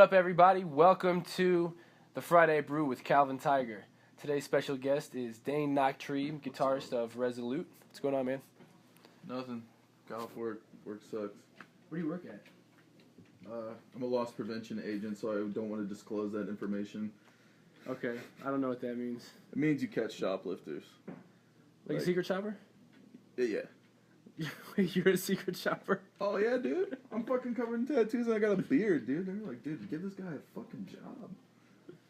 What up, everybody? Welcome to the Friday Brew with Calvin Tiger. Today's special guest is Dane Nachtrieb, guitarist of Resolute. What's going on, man? Nothing. Got off work. Work sucks. Where do you work at? I'm a loss prevention agent, so I don't want to disclose that information. Okay, I don't know what that means. It means you catch shoplifters. Like a secret shopper? Yeah. You're a secret shopper? Oh, yeah, dude. I'm fucking covered in tattoos and I got a beard, dude. They're like, dude, give this guy a fucking job.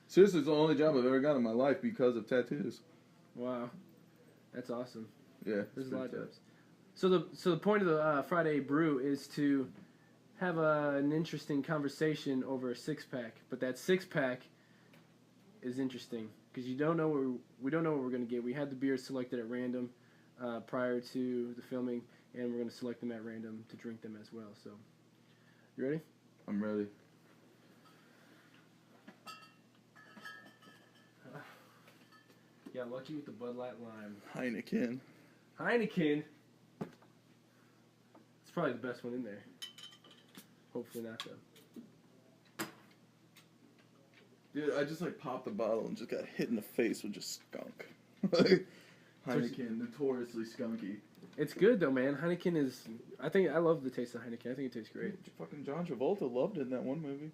Seriously, it's the only job I've ever got in my life because of tattoos. Wow. That's awesome. Yeah. There's a lot of jobs. So the point of the Friday Brew is to have an interesting conversation over a six-pack. But that six-pack is interesting because we don't know what we're going to get. We had the beers selected at random prior to the filming, and we're going to select them at random to drink them as well. So, you ready? I'm ready. Yeah, lucky with the Bud Light Lime. Heineken. Heineken. It's probably the best one in there. Hopefully not, though. Dude, I just popped the bottle and just got hit in the face with just skunk. Heineken, notoriously skunky. It's good though, man. Heineken is. I love the taste of Heineken. I think it tastes great. Fucking John Travolta loved it in that one movie.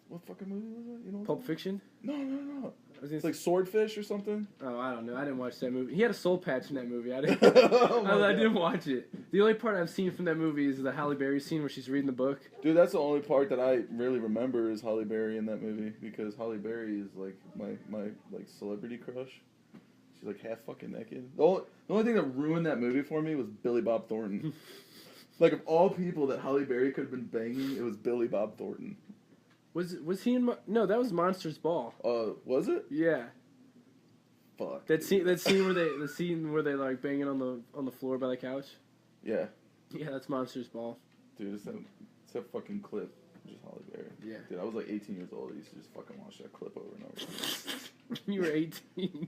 What fucking movie was it? You know? Pulp Fiction? No. It's like Swordfish or something. Oh, I don't know. I didn't watch that movie. He had a soul patch in that movie. I didn't. I didn't watch it. The only part I've seen from that movie is the Halle Berry scene where she's reading the book. Dude, that's the only part that I really remember is Halle Berry in that movie because Halle Berry is like my celebrity crush. She's like half fucking naked. The only thing that ruined that movie for me was Billy Bob Thornton. Like of all people that Halle Berry could have been banging, it was Billy Bob Thornton. Was he in? No, that was Monsters Ball. Was it? Yeah. Fuck. That scene where they like banging on the floor by the couch. Yeah. Yeah, that's Monsters Ball. Dude, it's that fucking clip. Just Halle Berry. Yeah. Dude, I was like 18 years old. I used to just fucking watch that clip over and over. You were 18.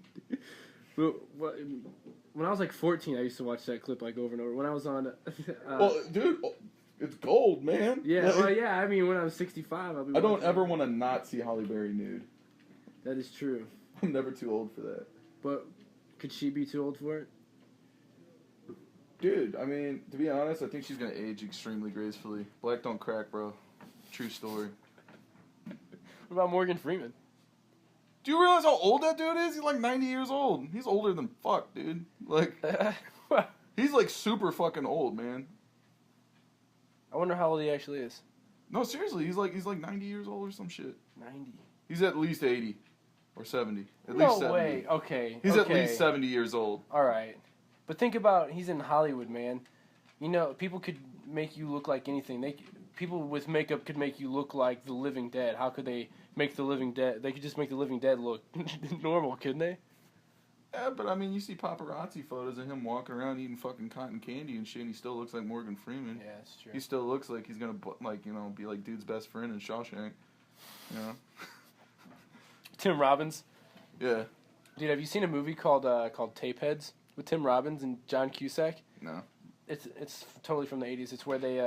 When I was like 14, I used to watch that clip like over and over. When I was on. Well, dude. It's gold, man. Yeah, well, yeah. I mean, when I'm 65, I'll be. I don't ever want to not see Halle Berry nude. That is true. I'm never too old for that. But could she be too old for it? Dude, I mean, to be honest, I think she's gonna age extremely gracefully. Black don't crack, bro. True story. What about Morgan Freeman? Do you realize how old that dude is? He's like 90 years old. He's older than fuck, dude. Like, he's like super fucking old, man. I wonder how old he actually is. No, seriously, he's like 90 years old or some shit. 90. He's at least 80 or 70. At no least 70. Way. Okay. He's at least 70 years old. All right, but think about he's in Hollywood, man. You know, people could make you look like anything. People with makeup could make you look like the Living Dead. How could they make the Living Dead? They could just make the Living Dead look normal, couldn't they? Yeah, but I mean, you see paparazzi photos of him walking around eating fucking cotton candy and shit, and he still looks like Morgan Freeman. Yeah, that's true. He still looks like he's gonna, be like dude's best friend in Shawshank. You know? Tim Robbins. Yeah. Dude, have you seen a movie called Tapeheads with Tim Robbins and John Cusack? No. It's totally from the 80s. It's where they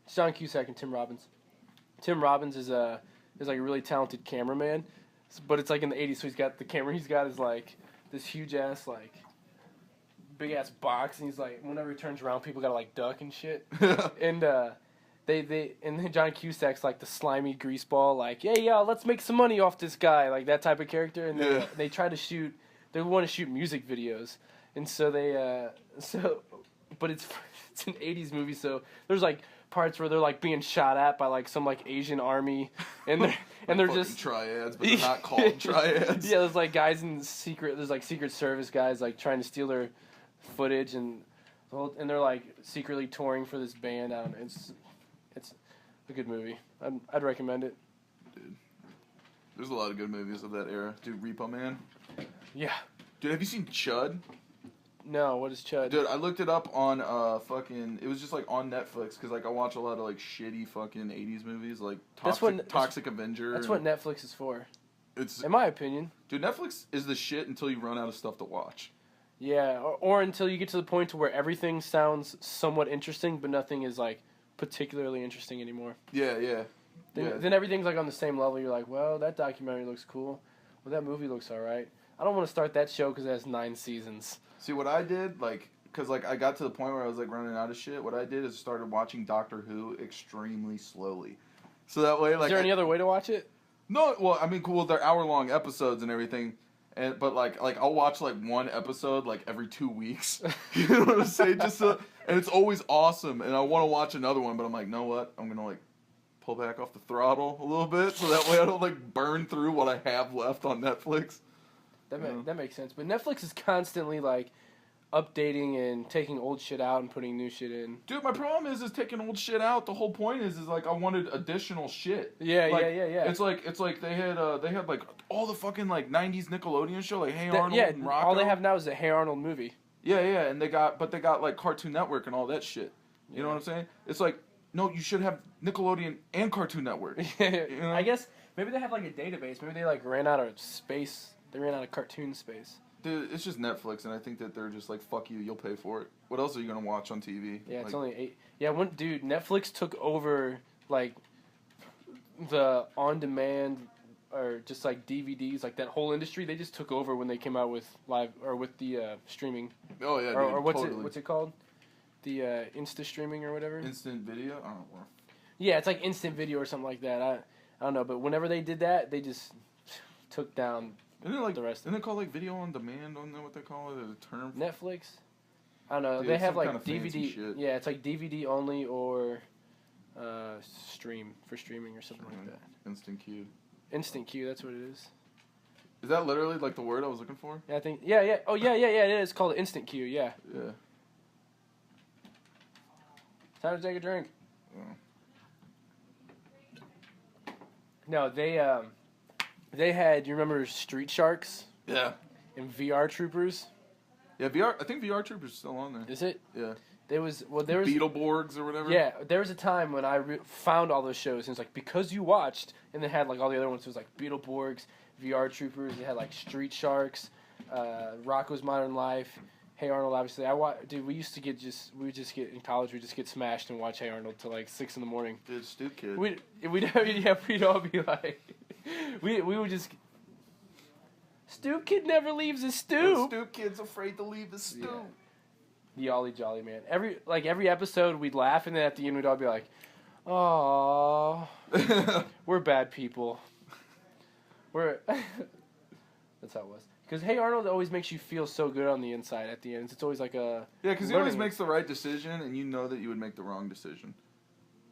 it's John Cusack and Tim Robbins. Tim Robbins is like a really talented cameraman. But it's like in the 80s, so he's got the camera he's got is like this huge ass like big ass box, and he's like whenever he turns around, people gotta like duck and shit. And they and then John Cusack's like the slimy greaseball, like yeah, let's make some money off this guy, like that type of character. And they try to shoot, they want to shoot music videos, and so but it's an 80s movie, so there's like parts where they're like being shot at by like some like Asian army, and they're just triads, but they're not called triads. Yeah, there's like guys there's like Secret Service guys like trying to steal their footage, and they're like secretly touring for this band. I don't know, it's a good movie. I'd recommend it. Dude, there's a lot of good movies of that era. Dude, Repo Man. Yeah. Dude, have you seen Chud? No, what is Chud? Dude, I looked it up on it was just like on Netflix because like I watch a lot of like shitty fucking 80s movies like Toxic Avenger. That's what Netflix is for. It's in my opinion. Dude, Netflix is the shit until you run out of stuff to watch. Yeah, or until you get to the point to where everything sounds somewhat interesting, but nothing is like particularly interesting anymore. Yeah. Then everything's like on the same level. You're like, well, that documentary looks cool. Well, that movie looks alright. I don't want to start that show because it has 9 seasons. See, what I did, like, because, like, I got to the point where I was, like, running out of shit. What I did is started watching Doctor Who extremely slowly. So that way, like... Is there any other way to watch it? No, well, I mean, cool, they're hour-long episodes and everything. But, like, I'll watch, like, one episode, like, every 2 weeks. You know what I'm saying? And it's always awesome. And I want to watch another one, but I'm like, know what? I'm going to, like, pull back off the throttle a little bit. So that way I don't, like, burn through what I have left on Netflix. That makes sense. But Netflix is constantly, like, updating and taking old shit out and putting new shit in. Dude, my problem is taking old shit out. The whole point is like I wanted additional shit. Yeah. It's like they had like all the fucking like 90s Nickelodeon show like Hey Arnold and Rocco. All they have now is a Hey Arnold movie. Yeah, and they got like Cartoon Network and all that shit. You know what I'm saying? It's like no, you should have Nickelodeon and Cartoon Network. You know? I guess maybe they have like a database. Maybe they like ran out of space. They ran out of cartoon space. Dude, it's just Netflix, and I think that they're just like, fuck you, you'll pay for it. What else are you gonna watch on TV? Yeah, it's only 8. Yeah, Netflix took over, like, the on-demand, or just, like, DVDs, like, that whole industry, they just took over when they came out with live, or with the, streaming. Oh, yeah, dude, or totally. what's it called? The, Insta-streaming or whatever? Instant video? I don't know. Yeah, it's like instant video or something like that. I don't know, but whenever they did that, they just took down... Isn't it like the rest? Isn't it called like video on demand? On what they call it? A term? Netflix. I don't know. Dude, they have like kind of DVD. shit. Yeah, it's like DVD only or streaming or something like that. Instant queue. Instant queue. That's what it is. Is that literally like the word I was looking for? Yeah, I think. Yeah. Oh, yeah. It is called instant queue. Yeah. Yeah. Time to take a drink. Oh. No, they had. You remember Street Sharks? Yeah. And VR Troopers. Yeah, VR. I think VR Troopers is still on there. Is it? Yeah. There was Beetleborgs or whatever. Yeah, there was a time when I found all those shows, and it's like because you watched, and they had like all the other ones. It was like Beetleborgs, VR Troopers. They had like Street Sharks, Rocko's Modern Life, Hey Arnold. Obviously, dude. We used to get in college. We just get smashed and watch Hey Arnold till like 6 in. Dude, Stoop Kid. We'd all be like, we would just. Stoop Kid never leaves his stoop. Stoop Kid's afraid to leave his stoop. Yeah. The Ollie Jolly Man. Every episode we'd laugh, and then at the end we'd all be like, "Aww, we're bad people." That's how it was. Because Hey Arnold always makes you feel so good on the inside at the end. It's always like a because he always makes the right decision, and you know that you would make the wrong decision.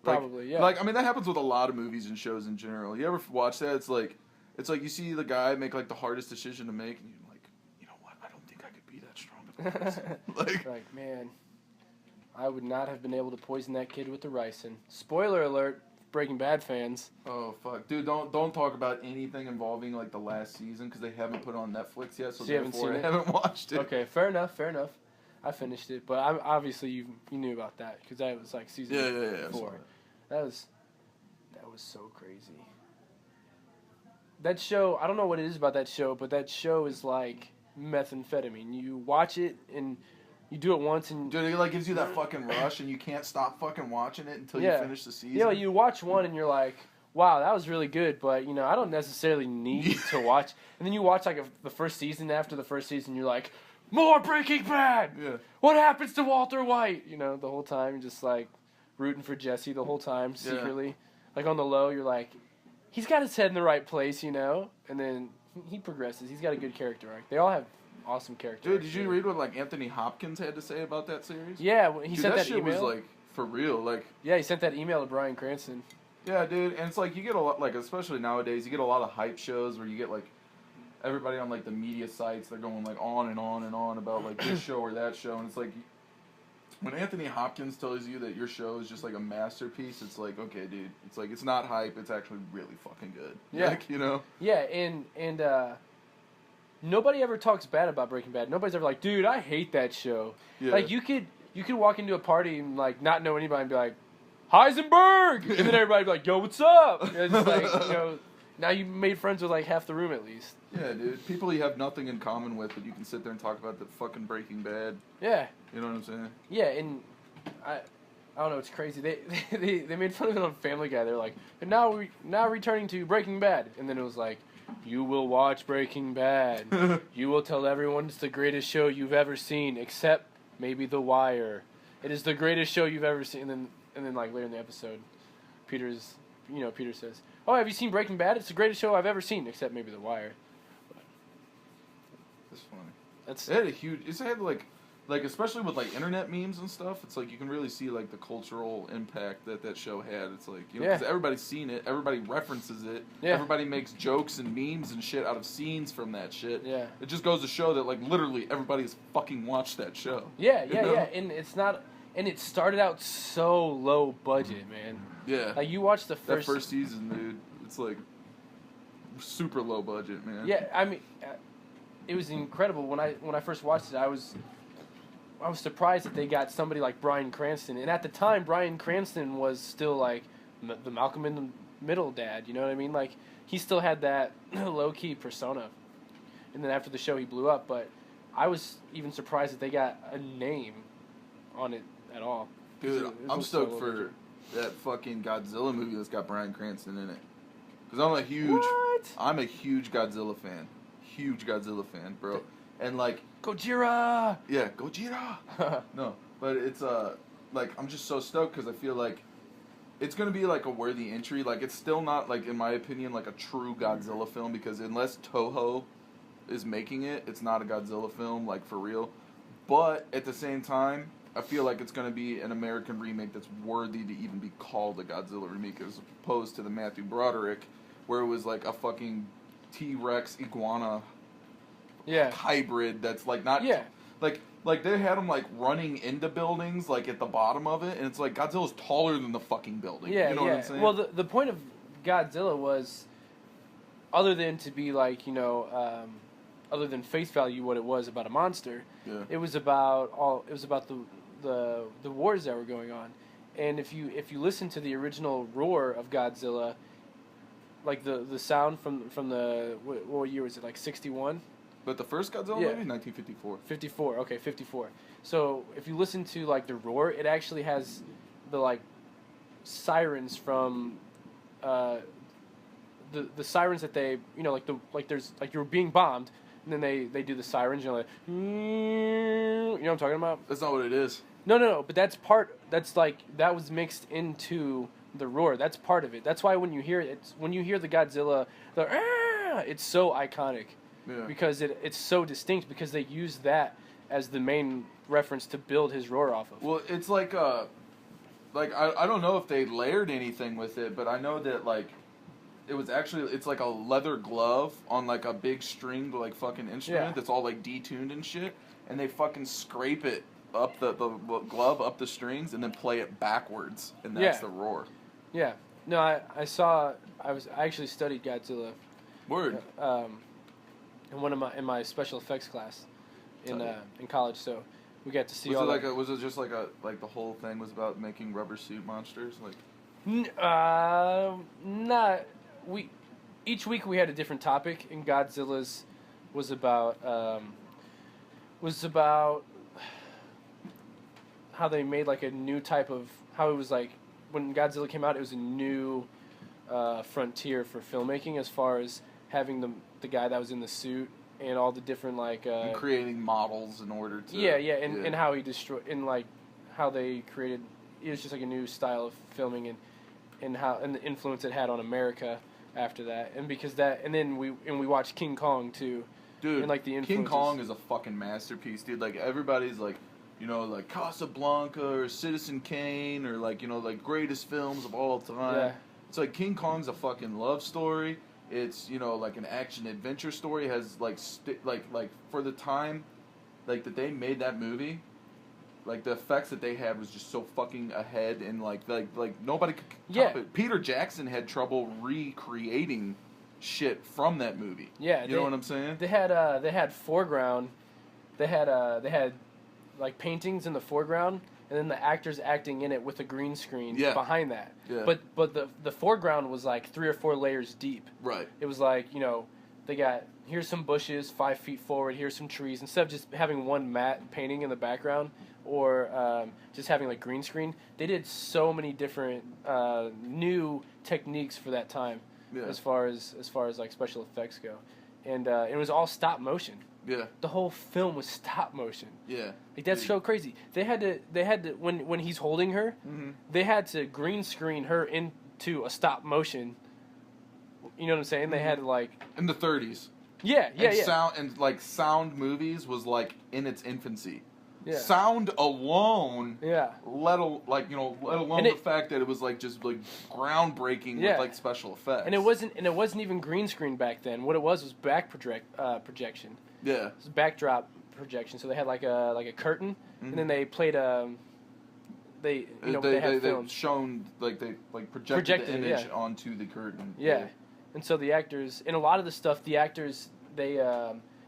Probably, yeah. Like I mean, that happens with a lot of movies and shows in general. You ever watch that? It's like you see the guy make like the hardest decision to make, and you're like, you know what? I don't think I could be that strong of a person. Like, man, I would not have been able to poison that kid with the ricin. Spoiler alert, Breaking Bad fans. Oh fuck, dude! Don't talk about anything involving like the last season because they haven't put it on Netflix yet. So you haven't seen it? I haven't watched it. Okay, fair enough. I finished it, but obviously you knew about that because that was like season 4. That was so crazy. That show, I don't know what it is about that show, but that show is like methamphetamine. You watch it and you do it once and... Dude, it like gives you that fucking rush and you can't stop fucking watching it until you finish the season. Yeah, you watch one and you're like, wow, that was really good, but you know, I don't necessarily need to watch... And then you watch like the first season, after the first season, you're like, more Breaking Bad! Yeah. What happens to Walter White? You know, the whole time, you're just like rooting for Jesse the whole time, secretly. Yeah. Like on the low, you're like... He's got his head in the right place, you know, and then he progresses. He's got a good character arc. They all have awesome character arcs. Dude, did you read what like Anthony Hopkins had to say about that series? Yeah, he sent that email. That shit was like for real, like. Yeah, he sent that email to Bryan Cranston. Yeah, dude, and it's like you get a lot, like especially nowadays, you get a lot of hype shows where you get like everybody on like the media sites. They're going like on and on and on about like this show or that show, and it's like. When Anthony Hopkins tells you that your show is just like a masterpiece, it's like, okay, dude, it's like, it's not hype, it's actually really fucking good. Yeah. Like, you know? Yeah, and nobody ever talks bad about Breaking Bad. Nobody's ever like, dude, I hate that show. Yeah. Like, you could walk into a party and, like, not know anybody and be like, Heisenberg! And then everybody be like, yo, what's up? And it's like, you know, now you made friends with, like, half the room at least. Yeah, dude. People you have nothing in common with, but you can sit there and talk about the fucking Breaking Bad. Yeah. You know what I'm saying? Yeah, and I don't know. It's crazy. They made fun of it on Family Guy. They're like, and now returning to Breaking Bad, and then it was like, you will watch Breaking Bad. You will tell everyone it's the greatest show you've ever seen, except maybe The Wire. It is the greatest show you've ever seen. And then like later in the episode, Peter says, "Oh, have you seen Breaking Bad? It's the greatest show I've ever seen, except maybe The Wire." That's funny. That's It had a huge. It had like especially with like internet memes and stuff. It's like you can really see like the cultural impact that show had. It's like because everybody's seen it, everybody references it, everybody makes jokes and memes and shit out of scenes from that shit. Yeah. It just goes to show that like literally everybody's fucking watched that show. Yeah, and it's not. And it started out so low budget, man. Yeah. Like you watched the first season, dude. It's like super low budget, man. Yeah, I mean, it was incredible when I first watched it. I was surprised that they got somebody like Bryan Cranston, and at the time, Bryan Cranston was still like the Malcolm in the Middle dad. You know what I mean? Like he still had that low key persona, and then after the show, he blew up. But I was even surprised that they got a name on it at all. Dude, I'm stoked for that fucking Godzilla movie that's got Bryan Cranston in it. Because I'm a huge Godzilla fan. Huge Godzilla fan, bro. And like Gojira! Yeah, Gojira! No, but it's like I'm just so stoked because I feel like it's gonna be like a worthy entry. Like it's still not like, in my opinion, like a true Godzilla film, because unless Toho is making it, it's not a Godzilla film, like for real. But at the same time, I feel like it's going to be an American remake that's worthy to even be called a Godzilla remake, as opposed to the Matthew Broderick, where it was like a fucking T-Rex iguana hybrid that's like not... Yeah. Like they had him like running into buildings like at the bottom of it, and it's like Godzilla's taller than the fucking building. Yeah, you know what I'm saying? Well, the point of Godzilla was, other than to be like, other than face value what it was about a monster, it was about the wars that were going on. And if you listen to the original roar of Godzilla, like the sound from the what year was it, like 61? But the first Godzilla movie, 1954. 54, okay, 54. So if you listen to like the roar, it actually has the like sirens from the sirens that they, there's like you're being bombed, and then they do the sirens, like, you know what I'm talking about? That's not what it is. No, but that was mixed into the roar. That's part of it. That's why when you hear the Godzilla, it's so iconic. Yeah. Because it's so distinct, because they use that as the main reference to build his roar off of. Well, it's like I don't know if they layered anything with it, but I know that like it's like a leather glove on like a big stringed like fucking instrument that's all like detuned and shit, and they fucking scrape it up the glove up the strings and then play it backwards, and that's the roar. Yeah. No, I actually studied Godzilla. Word. In my special effects class in college, so we got to see was it just like the whole thing was about making rubber suit monsters, like? Each week we had a different topic, and Godzilla's was about how they made like a new type of, how it was like when Godzilla came out, it was a new frontier for filmmaking, as far as having the guy that was in the suit and all the different like and creating models in order to and how he destroyed, and like how they created, it was just like a new style of filming, and the influence it had on America after that, and because that, and then we watched King Kong too. Dude, and like the King Kong is a fucking masterpiece, dude. Like everybody's like, like Casablanca or Citizen Kane or like like greatest films of all time. Yeah. It's like King Kong's a fucking love story. It's like an action adventure story. It has like for the time, like that they made that movie, like the effects that they had was just so fucking ahead, and like nobody could top it. Peter Jackson had trouble recreating shit from that movie. Yeah, you know what I'm saying? They had foreground, they had like paintings in the foreground, and then the actors acting in it with a green screen behind that. Yeah. But the foreground was like 3 or 4 layers deep. Right. It was like, they got, here's some bushes 5 feet forward, here's some trees. Instead of just having one matte painting in the background, or just having like green screen. They did so many different new techniques for that time, as far as like special effects go, and it was all stop motion. Yeah. The whole film was stop motion. Yeah. Like that's so crazy. They had to when he's holding her, they had to green screen her into a stop motion. You know what I'm saying? They had to like in the 30s. Yeah. Sound movies was like in its infancy. Yeah. Sound alone. Yeah. Let alone the fact that it was like just like groundbreaking with like special effects. And it wasn't even green screen back then. What it was back projection. Yeah. It was backdrop projection. So they had like a curtain, and then they played they shown they projected the image onto the curtain. Yeah. And so the actors, in a lot of the stuff, they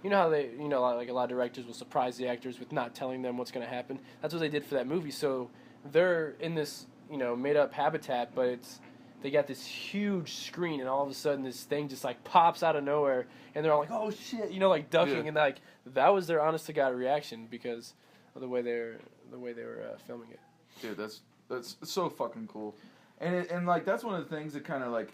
you know how like a lot of directors will surprise the actors with not telling them what's going to happen. That's what they did for that movie. So they're in this made up habitat, but they got this huge screen, and all of a sudden this thing just like pops out of nowhere, and they're all like, "Oh shit!" Like ducking, and like that was their honest to god reaction because of the way they were filming it. Dude, that's so fucking cool, and like that's one of the things that kind of like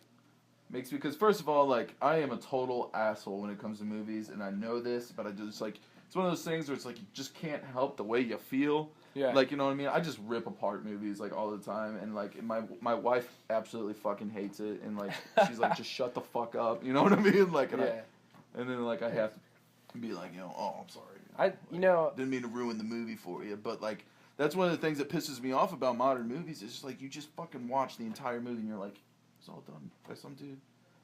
makes me, because first of all, like I am a total asshole when it comes to movies, and I know this, but I just like it's one of those things where it's like you just can't help the way you feel. Yeah. Like, you know what I mean? I just rip apart movies, like, all the time. And, like, my wife absolutely fucking hates it. And, like, she's like, just shut the fuck up. You know what I mean? Like, and then, like, I have to be like, oh, I'm sorry. Didn't mean to ruin the movie for you. But, like, that's one of the things that pisses me off about modern movies. It's just, like, you just fucking watch the entire movie and you're like, it's all done by some dude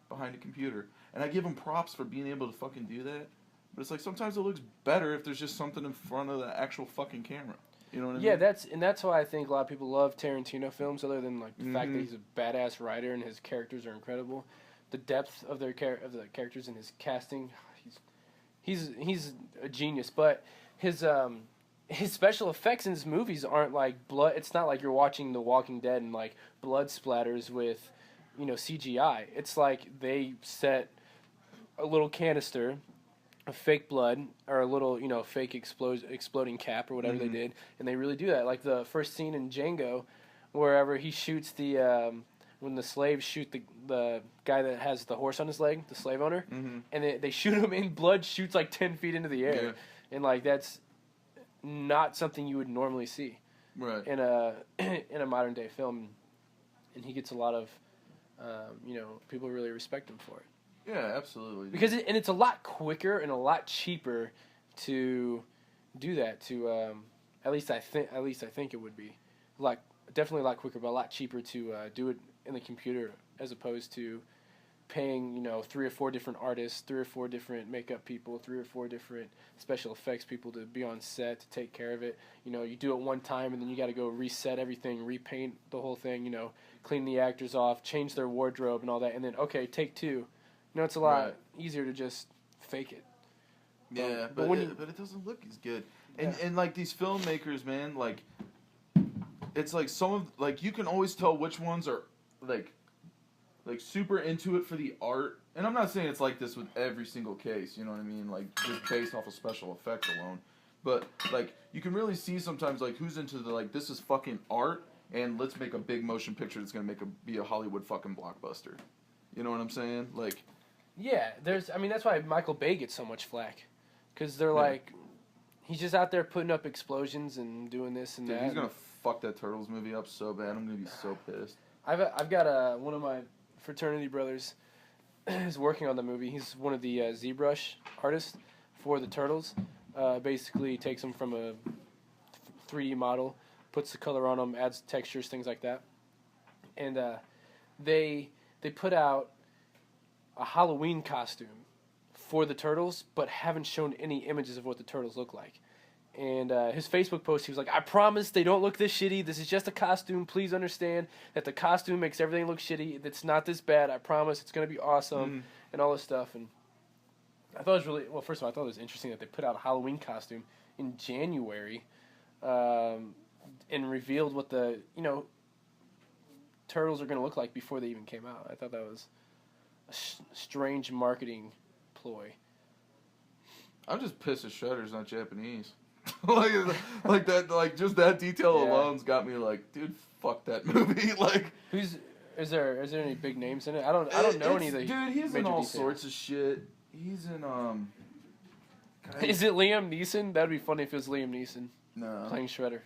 behind a computer. And I give him props for being able to fucking do that. But it's like, sometimes it looks better if there's just something in front of the actual fucking camera. You know what I mean? Yeah, that's why I think a lot of people love Tarantino films, other than like the fact that he's a badass writer and his characters are incredible. The depth of the characters and his casting, he's a genius. But his special effects in his movies aren't like blood. It's not like you're watching The Walking Dead and like blood splatters with CGI. It's like they set a little canister of fake blood or a little fake exploding cap or whatever they did, and they really do that. Like the first scene in Django, wherever he shoots when the slaves shoot the guy that has the horse on his leg, the slave owner, and they shoot him and blood shoots like 10 feet into the air, and like that's not something you would normally see in a modern day film, and he gets a lot of people really respect him for it. Yeah, absolutely. Because it's a lot quicker and a lot cheaper to do that. At least I think it would be definitely a lot quicker, but a lot cheaper to do it in the computer as opposed to paying 3 or 4 different artists, 3 or 4 different makeup people, 3 or 4 different special effects people to be on set to take care of it. You do it one time and then you got to go reset everything, repaint the whole thing. Clean the actors off, change their wardrobe and all that, and then take 2. It's a lot easier to just fake it. Yeah, but it doesn't look as good. And like these filmmakers, man, like it's like some of like you can always tell which ones are like super into it for the art. And I'm not saying it's like this with every single case, you know what I mean? Like just based off of special effects alone. But like you can really see sometimes like who's into the like this is fucking art and let's make a big motion picture that's gonna be a Hollywood fucking blockbuster. You know what I'm saying? Like. Yeah, that's why Michael Bay gets so much flack, because they're like, he's just out there putting up explosions and doing this and that. He's gonna fuck that Turtles movie up so bad. I'm gonna be so pissed. I've got one of my fraternity brothers is working on the movie. He's one of the ZBrush artists for the Turtles. Basically takes them from a 3D model, puts the color on them, adds textures, things like that, and they put out a Halloween costume for the Turtles, but haven't shown any images of what the Turtles look like. And his Facebook post, he was like, I promise they don't look this shitty. This is just a costume. Please understand that the costume makes everything look shitty. It's not this bad. I promise it's going to be awesome and all this stuff. And I thought it was really, well, first of all, I thought it was interesting that they put out a Halloween costume in January and revealed what the, Turtles are going to look like before they even came out. I thought that was a strange marketing ploy. I'm just pissed at Shredder's not Japanese. like that, like just that detail Yeah. alone's got me like, dude, fuck that movie. Like, is there any big names in it? I don't know any of the dude. He's in major all details. sorts of shit. He's in Is it Liam Neeson? That'd be funny if it was Liam Neeson no, playing Shredder.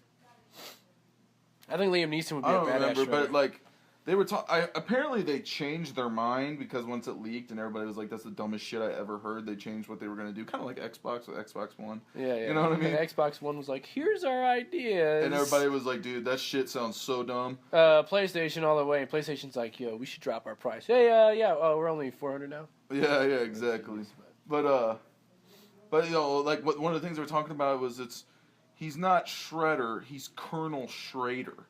I think Liam Neeson would be I a don't badass remember, Shredder. but like they were apparently they changed their mind because once it leaked and everybody was like, "That's the dumbest shit I ever heard." They changed what they were gonna do, kind of like Xbox with Xbox One. Yeah. You know what I mean? And Xbox One was like, "Here's our ideas," And everybody was like, "Dude, that shit sounds so dumb." PlayStation all the way. And PlayStation's like, "Yo, we should drop our price." Hey, we're only $400 now. Yeah, exactly. But you know, like one of the things they were talking about was he's not Shredder, he's Colonel Schrader.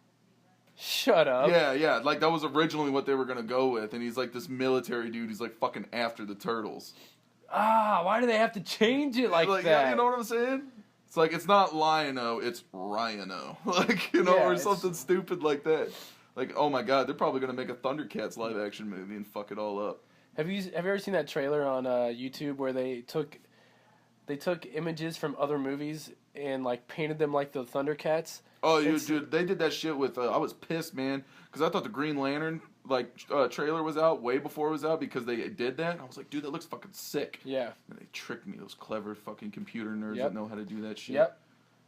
Shut up. Yeah, like that was originally what they were gonna go with, and he's like this military dude. He's like fucking after the turtles. Why do they have to change it like that? Yeah, you know what I'm saying? It's like it's not Lion-O, it's Ryan-O. Like, you know, or something stupid like that. Like, oh my god, they're probably gonna make a Thundercats live action movie and fuck it all up. Have you ever seen that trailer on YouTube where they took images from other movies and like painted them like the Thundercats? Oh, dude, they did that shit with. I was pissed, man, because I thought the Green Lantern trailer was out way before it was out because they did that. And I was like, dude, that looks fucking sick. Yeah. And they tricked me, those clever fucking computer nerds that know how to do that shit. Yep.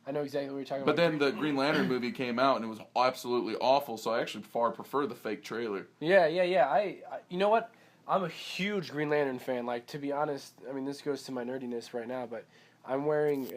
I know exactly what you're talking But about. then the Green Lantern movie came out and it was absolutely awful. So I actually far prefer the fake trailer. Yeah. I you know what? I'm a huge Green Lantern fan. Like, to be honest, I mean, this goes to my nerdiness right now, but I'm wearing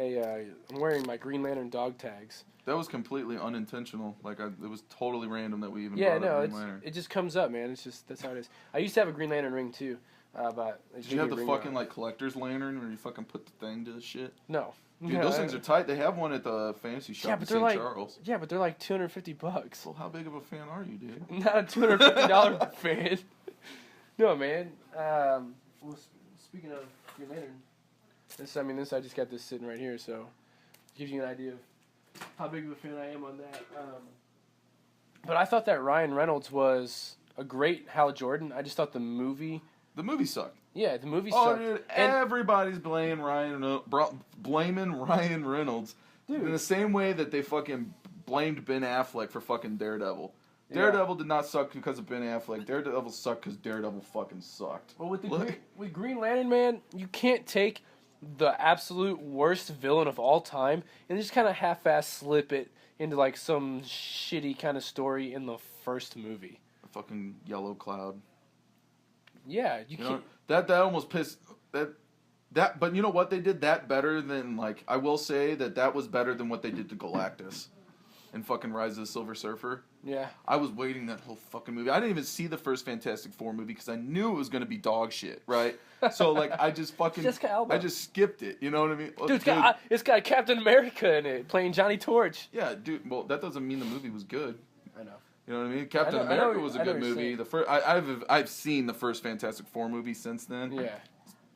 my Green Lantern dog tags. That was completely unintentional. Like, it was totally random that we even brought up Green Lantern. It just comes up, man. It's just, that's how it is. I used to have a Green Lantern ring, too. But did you have the fucking, like, collector's lantern where you fucking put the thing to the shit? No. Dude, those things are tight. They have one at the fantasy shop in St. Charles. Yeah, but they're like $250. Well, how big of a fan are you, dude? Not a $250 fan. No, man. Well, speaking of Green Lantern, this I just got this sitting right here, so it gives you an idea of how big of a fan I am on that. But I thought that Ryan Reynolds was a great Hal Jordan. I just thought the movie sucked. Yeah, the movie sucked. Oh, dude, everybody's blaming Ryan Reynolds. Dude. In the same way that they fucking blamed Ben Affleck for fucking Daredevil. Daredevil did not suck because of Ben Affleck. Daredevil sucked because Daredevil fucking sucked. Well, with Green Lantern, man, you can't take the absolute worst villain of all time and just kind of half-ass slip it into like some shitty kind of story in the first movie. A fucking yellow cloud. Yeah, you can't. Know, that almost pissed that. But you know what? They did that better than, like, I will say that was better than what they did to Galactus in fucking Rise of the Silver Surfer. Yeah. I was waiting that whole fucking movie. I didn't even see the first Fantastic Four movie because I knew it was going to be dog shit, right? So, like, I just fucking... I just skipped it, you know what I mean? Dude, it's got Captain America in it, playing Johnny Torch. Yeah, dude, well, that doesn't mean the movie was good. I know. You know what I mean? Captain America was a good movie. I've seen the first Fantastic Four movie since then. Yeah.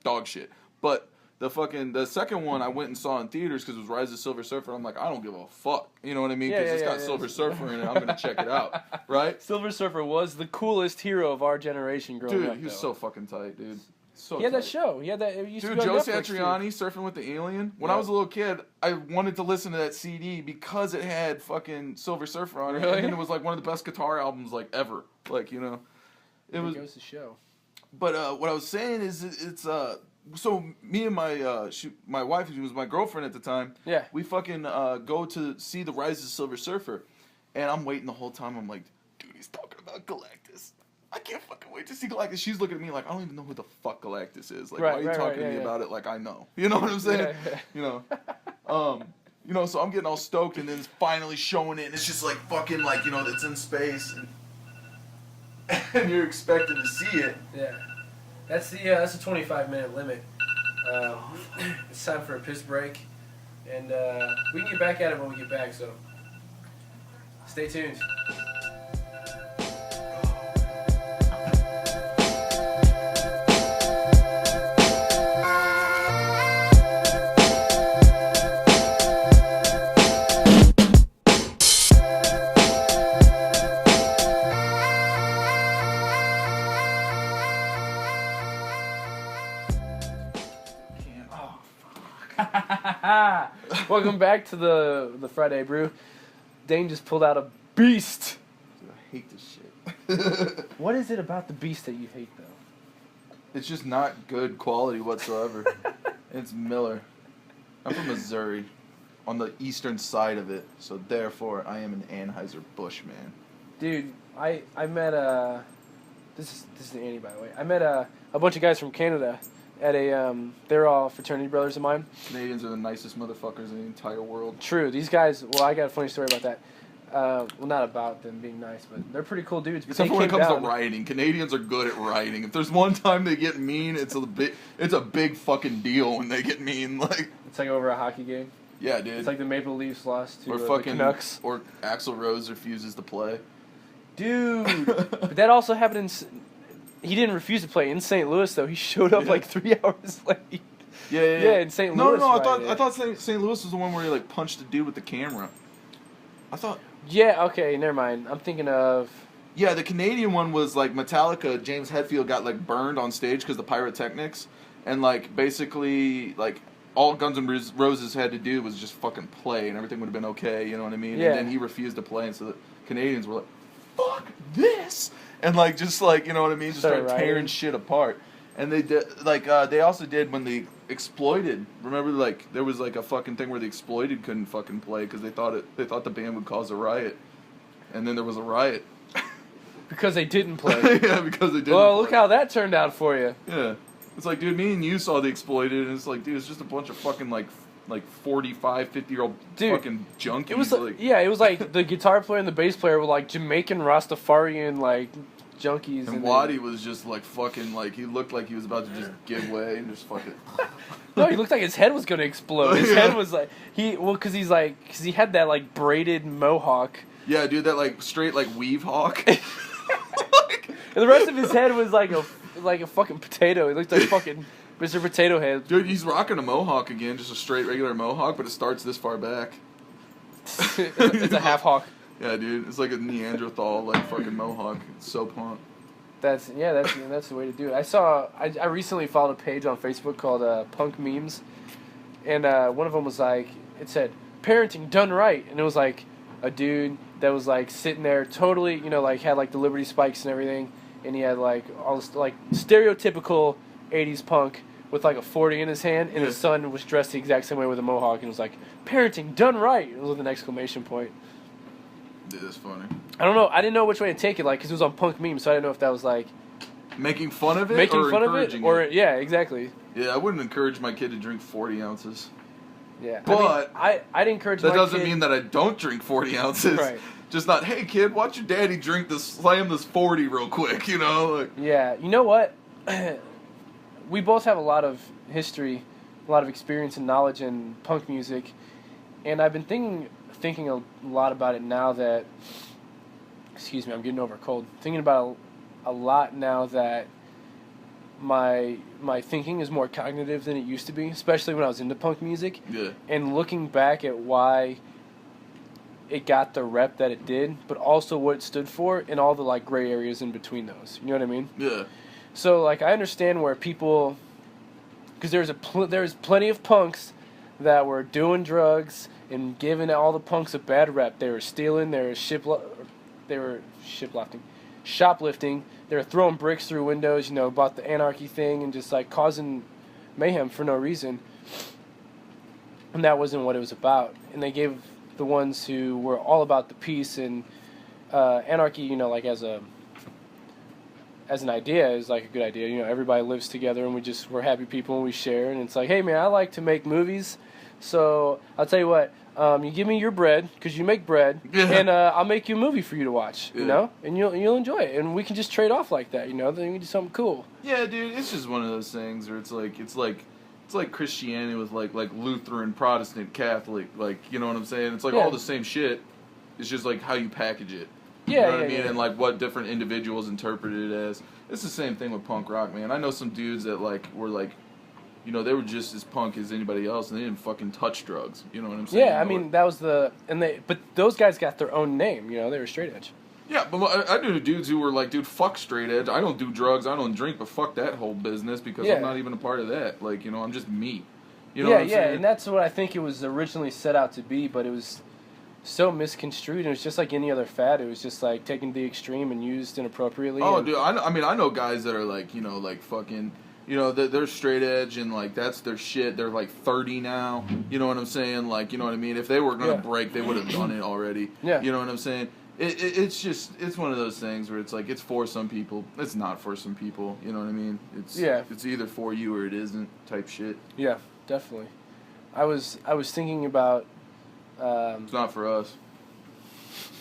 Dog shit. But... The second one I went and saw in theaters because it was Rise of the Silver Surfer. I'm like, I don't give a fuck. You know what I mean? Because it's got Silver Surfer in it. I'm going to check it out. Right? Silver Surfer was the coolest hero of our generation growing up. Dude, he was so fucking tight, dude. So he had that show. He had that. It used dude, to go Joe Netflix, Satriani surfing with the alien. When I was a little kid, I wanted to listen to that CD because it had fucking Silver Surfer on it. Really? And it was like one of the best guitar albums like ever. Like, you know. It goes to show. But what I was saying is it's so me and my wife, who was my girlfriend at the time, we fucking go to see the Rise of the Silver Surfer, and I'm waiting the whole time. I'm like, dude, he's talking about Galactus. I can't fucking wait to see Galactus. She's looking at me like, I don't even know who the fuck Galactus is. Like, why are you talking to me about it like I know? You know what I'm saying? You know, so I'm getting all stoked, and then it's finally showing it, and it's just like fucking like, you know, it's in space, and you're expecting to see it. Yeah. That's a 25-minute limit. It's time for a piss break, and we can get back at it when we get back. So stay tuned. Welcome back to the Friday Brew. Dane just pulled out a beast. Dude, I hate this shit. What is it about the beast that you hate, though? It's just not good quality whatsoever. It's Miller. I'm from Missouri, on the eastern side of it, so therefore I am an Anheuser-Busch man. Dude, I met this is Annie, by the way. I met a bunch of guys from Canada at a they're all fraternity brothers of mine. Canadians are the nicest motherfuckers in the entire world. True. These guys. Well, I got a funny story about that. Well, not about them being nice, but they're pretty cool dudes. Except for when it comes to rioting. Canadians are good at rioting. If there's one time they get mean, it's a big fucking deal when they get mean. Like it's like over a hockey game. Yeah, dude. It's like the Maple Leafs lost to the Canucks. Or Axl Rose refuses to play. Dude, but that also happened in. He didn't refuse to play in St. Louis though. He showed up like 3 hours late. Yeah. In St. Louis. No. I thought St. Louis was the one where he like punched the dude with the camera. I thought. Yeah. Okay. Never mind. I'm thinking of. Yeah, the Canadian one was like Metallica. James Hetfield got like burned on stage because of the pyrotechnics, and like basically like all Guns N' Roses had to do was just fucking play, and everything would have been okay. You know what I mean? Yeah. And then he refused to play, and so the Canadians were like, "Fuck this," and like just like you know what I mean, just started tearing shit apart. And they did like they also did when the Exploited. Remember, like there was like a fucking thing where the Exploited couldn't fucking play because they thought the band would cause a riot, and then there was a riot because they didn't play. Yeah, because they didn't. Well, look how that turned out for you. Yeah, it's like, dude, me and you saw the Exploited, and it's like, dude, it's just a bunch of fucking like 45, 50-year-old fucking junkies. It was like, yeah, it was like the guitar player and the bass player were like Jamaican Rastafarian like junkies. And Waddy was just like fucking like he looked like he was about to just give way and just fucking. No, he looked like his head was gonna explode. His head was like because he had that like braided mohawk. Yeah, dude, that like straight like weave hawk. And the rest of his head was like a fucking potato. He looked like fucking Mr. Potato Head. Dude, he's rocking a mohawk again, just a straight regular mohawk, but it starts this far back. It's a half hawk. Yeah, dude, it's like a Neanderthal like fucking mohawk. It's so punk. That's the way to do it. I recently followed a page on Facebook called Punk Memes, and one of them was like, it said parenting done right, and it was like a dude that was like sitting there totally, like had like the Liberty spikes and everything, and he had like all this like stereotypical 80s punk with like a 40 in his hand, and his son was dressed the exact same way with a mohawk, and it was like parenting done right. It was with an exclamation point. Dude, that's funny. I don't know. I didn't know which way to take it, like, because it was on Punk Memes, so I didn't know if that was like making fun of it, yeah, exactly. Yeah, I wouldn't encourage my kid to drink 40 ounces. Yeah, but I'd encourage. That doesn't mean that I don't drink 40 ounces. Right. Just not. Hey, kid, watch your daddy slam this 40 real quick. You know. Like. Yeah. You know what? We both have a lot of history, a lot of experience and knowledge in punk music, and I've been thinking a lot about it now that. Excuse me, I'm getting over a cold. Thinking about a lot now that my thinking is more cognitive than it used to be, especially when I was into punk music. Yeah. And looking back at why it got the rep that it did, but also what it stood for and all the like gray areas in between those. You know what I mean? Yeah. So like I understand where people, because there's plenty of punks that were doing drugs and giving all the punks a bad rep. They were stealing, they were shoplifting, they were throwing bricks through windows, about the anarchy thing and just like causing mayhem for no reason. And that wasn't what it was about. And they gave the ones who were all about the peace and anarchy, like as an idea is like a good idea. Everybody lives together and we're happy people and we share. And it's like, hey man, I like to make movies, so I'll tell you what. You give me your bread because you make bread, and I'll make you a movie for you to watch. And you'll enjoy it, and we can just trade off like that. Then we can do something cool. Yeah, dude, it's just one of those things where it's like Christianity with like Lutheran, Protestant, Catholic, like you know what I'm saying? It's like all the same shit. It's just like how you package it. Yeah, you know what I mean? And like what different individuals interpret it as. It's the same thing with punk rock, man. I know some dudes that like were like. They were just as punk as anybody else, and they didn't fucking touch drugs. You know what I'm saying? Yeah, I mean that was but those guys got their own name. They were straight edge. Yeah, but I knew dudes who were like, dude, fuck straight edge. I don't do drugs, I don't drink, but fuck that whole business because I'm not even a part of that. Like, I'm just me. You know what I'm saying? And that's what I think it was originally set out to be, but it was so misconstrued. It was just like any other fad. It was just like taken to the extreme and used inappropriately. Oh, dude, I know guys that are like, like fucking, they're straight edge and like that's their shit. They're like 30 now. You know what I'm saying? Like, you know what I mean? If they were gonna break, they would have done it already. Yeah. You know what I'm saying? It's one of those things where it's like it's for some people, it's not for some people. You know what I mean? It's either for you or it isn't type shit. Yeah, definitely. I was thinking about. It's not for us.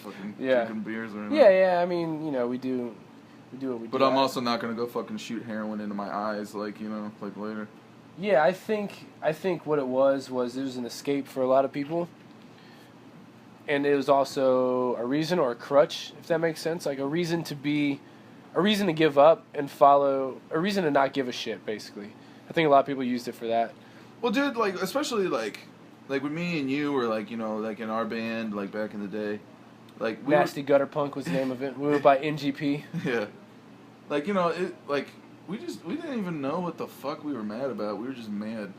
Fucking drinking beers or anything. Yeah. I mean, we do what we do. But I'm also not gonna go fucking shoot heroin into my eyes, like like later. Yeah, I think what it was it was an escape for a lot of people. And it was also a reason or a crutch, if that makes sense. Like a reason to give up and follow, a reason to not give a shit, basically. I think a lot of people used it for that. Well, dude, like, especially, like with me and you were, like, like in our band, like, back in the day. Like, Nasty Gutter Punk was the name of it. We went by NGP. Yeah. Like, we didn't even know what the fuck we were mad about. We were just mad.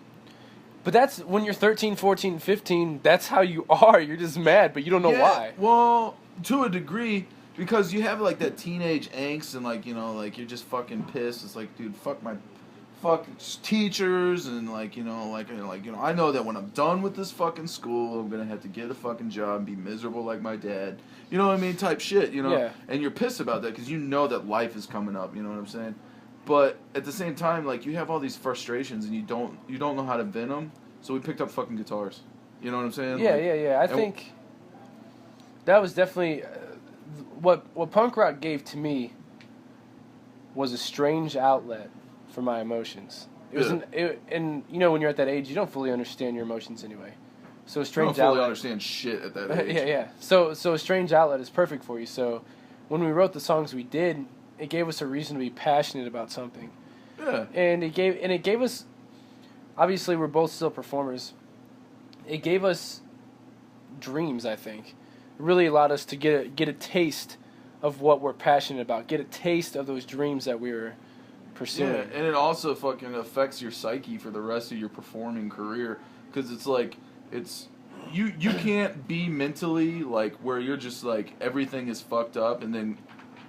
But that's when you're 13, 14, 15, that's how you are. You're just mad, but you don't know why. Well, to a degree, because you have like that teenage angst and like, like you're just fucking pissed. It's like, dude, fuck teachers and like, I know that when I'm done with this fucking school, I'm going to have to get a fucking job and be miserable like my dad. You know what I mean? Type shit, Yeah. And you're pissed about that because you know that life is coming up, you know what I'm saying? But at the same time, like, you have all these frustrations and you don't know how to vent them. So we picked up fucking guitars. You know what I'm saying? Yeah. I think that was definitely what punk rock gave to me was a strange outlet for my emotions. It was and when you're at that age, you don't fully understand your emotions anyway. So a strange outlet. You don't fully understand shit at that age. Yeah. So a strange outlet is perfect for you. So when we wrote the songs we did, it gave us a reason to be passionate about something. Yeah. And it gave us, obviously we're both still performers. It gave us dreams, I think. It really allowed us to get a taste of what we're passionate about. Get a taste of those dreams that we were pursuing. Yeah, and it also fucking affects your psyche for the rest of your performing career. Because it's like, you can't be mentally like where you're just like everything is fucked up and then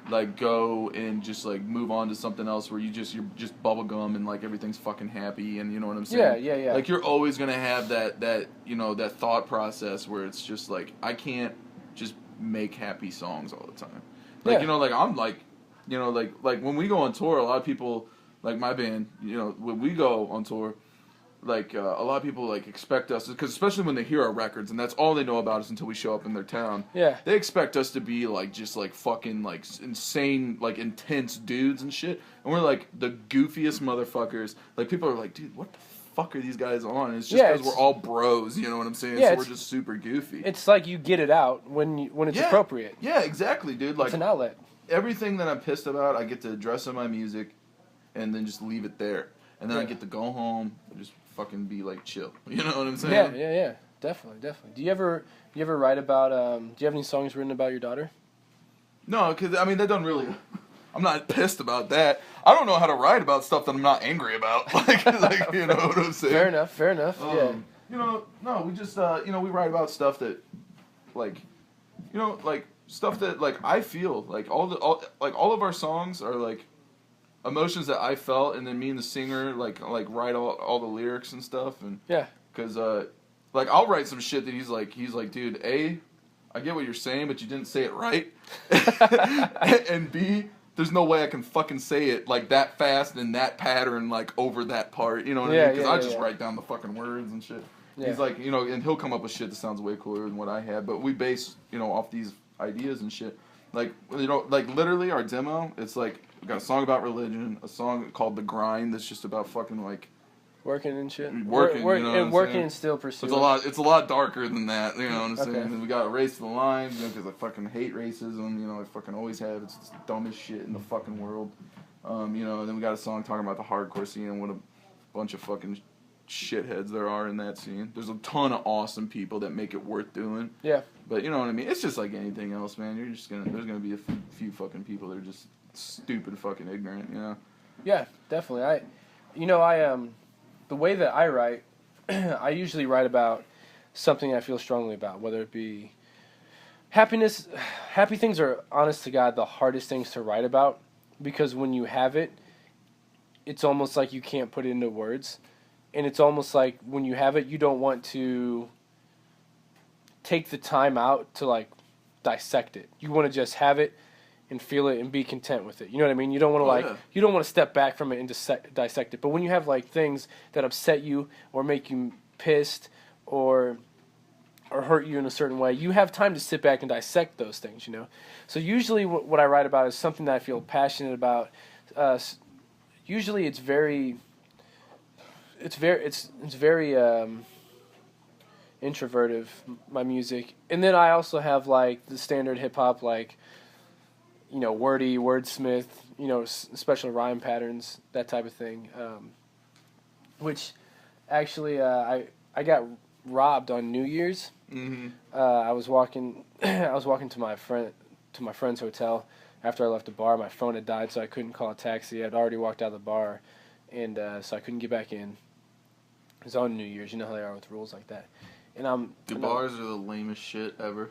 like go and just like move on to something else where you're just bubblegum and like everything's fucking happy and you know what I'm saying? Yeah. Like you're always gonna have that that thought process where it's just like I can't just make happy songs all the time. Like like I'm like like when we go on tour, a lot of people like my band, when we go on tour, like a lot of people like expect us because especially when they hear our records and that's all they know about us until we show up in their town. Yeah. They expect us to be like just like fucking like insane like intense dudes and shit. And we're like the goofiest motherfuckers. Like people are like, dude, what the fuck are these guys on? And it's just because we're all bros, you know what I'm saying? Yeah, so we're just super goofy. It's like you get it out when it's appropriate. Yeah, exactly, dude. Like it's an outlet. Everything that I'm pissed about, I get to address in my music and then just leave it there. And then I get to go home and just fucking be like chill. You know what I'm saying? Yeah. Definitely. Do you ever write about do you have any songs written about your daughter? No, because I mean that doesn't really. I'm not pissed about that. I don't know how to write about stuff that I'm not angry about. like you know what I'm saying? Fair enough. Yeah. No, we just we write about stuff that like like stuff that like I feel like all of our songs are like emotions that I felt, and then me and the singer like write all the lyrics and stuff, and because like I'll write some shit that he's like, dude, A, I get what you're saying, but you didn't say it right, and B, there's no way I can fucking say it like that fast and that pattern like over that part, you know what I mean? Because I just write down the fucking words and shit. Yeah. He's like, and he'll come up with shit that sounds way cooler than what I had, but we base off these ideas and shit. Like like literally our demo, it's like. We got a song about religion, a song called The Grind that's just about fucking like working and shit. Working and still pursuing. It's a lot darker than that, you know what I'm saying? And we got a Race to the Line, because I fucking hate racism, I fucking always have. It's the dumbest shit in the fucking world. And then we got a song talking about the hardcore scene and what a bunch of fucking shitheads there are in that scene. There's a ton of awesome people that make it worth doing. Yeah. But you know what I mean? It's just like anything else, man. There's gonna be a few fucking people that are just stupid fucking ignorant, Yeah, definitely. The way that I write, I usually write about something I feel strongly about, whether it be happiness. Happy things are, honest to God, the hardest things to write about, because when you have it, it's almost like you can't put it into words. And it's almost like when you have it, you don't want to take the time out to, like, dissect it. You want to just have it and feel it and be content with it. You know what I mean? You don't want to you don't want to step back from it and dissect it. But when you have, like, things that upset you or make you pissed or hurt you in a certain way, you have time to sit back and dissect those things, you know? So usually what I write about is something that I feel passionate about. Usually it's very introvertive, my music. And then I also have, like, the standard hip-hop, like, you know, wordy, wordsmith, you know, special rhyme patterns, that type of thing. Which, actually, I got robbed on New Year's. Mm-hmm. I was walking to my friend's hotel after I left the bar. My phone had died, so I couldn't call a taxi. I'd already walked out of the bar, and so I couldn't get back in. It was on New Year's. You know how they are with rules like that. And bars are the lamest shit ever.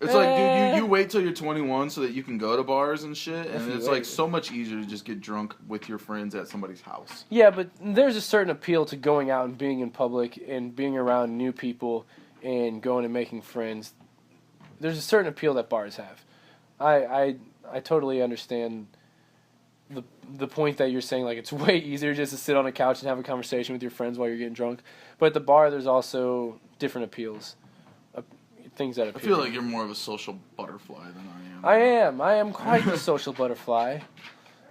It's like, dude, you wait till you're 21 so that you can go to bars and shit, and it's like so much easier to just get drunk with your friends at somebody's house. Yeah, but there's a certain appeal to going out and being in public and being around new people and going and making friends. There's a certain appeal that bars have. I totally understand the point that you're saying, like, it's way easier just to sit on a couch and have a conversation with your friends while you're getting drunk. But at the bar, there's also different appeals. Things that appeal. I feel like you're more of a social butterfly than I am. I am quite the social butterfly.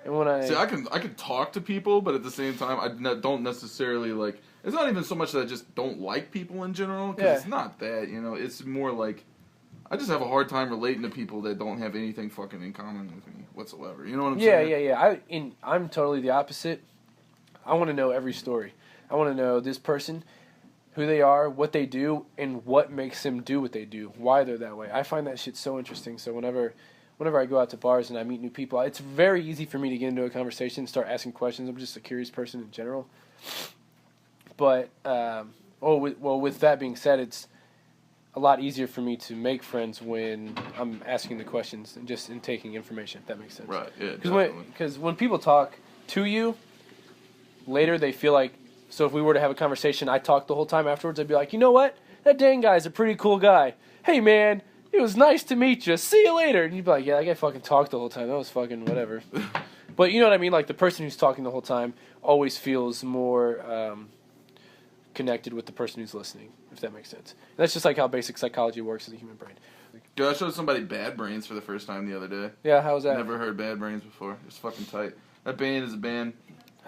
And when See, I can talk to people, but at the same time, I don't necessarily, like, it's not even so much that I just don't like people in general, because it's not that, you know, it's more like, I just have a hard time relating to people that don't have anything fucking in common with me whatsoever. You know what I'm saying? Yeah. I'm totally the opposite. I want to know every story. I want to know this person, who they are, what they do, and what makes them do what they do, why they're that way. I find that shit so interesting. So whenever I go out to bars and I meet new people, it's very easy for me to get into a conversation and start asking questions. I'm just a curious person in general. But, with that being said, it's a lot easier for me to make friends when I'm asking the questions and just in taking information, if that makes sense. Right, yeah, Because when people talk to you, later they feel like, so if we were to have a conversation, I talk the whole time afterwards, I'd be like, you know what? That Dane guy's a pretty cool guy. Hey, man, it was nice to meet you. See you later. And you'd be like, yeah, that guy fucking talked the whole time. That was fucking whatever. But you know what I mean? Like, the person who's talking the whole time always feels more connected with the person who's listening, if that makes sense. And that's just like how basic psychology works in the human brain. Dude, I showed somebody Bad Brains for the first time the other day. Yeah, how was that? Never heard Bad Brains before. It's fucking tight. That band is a band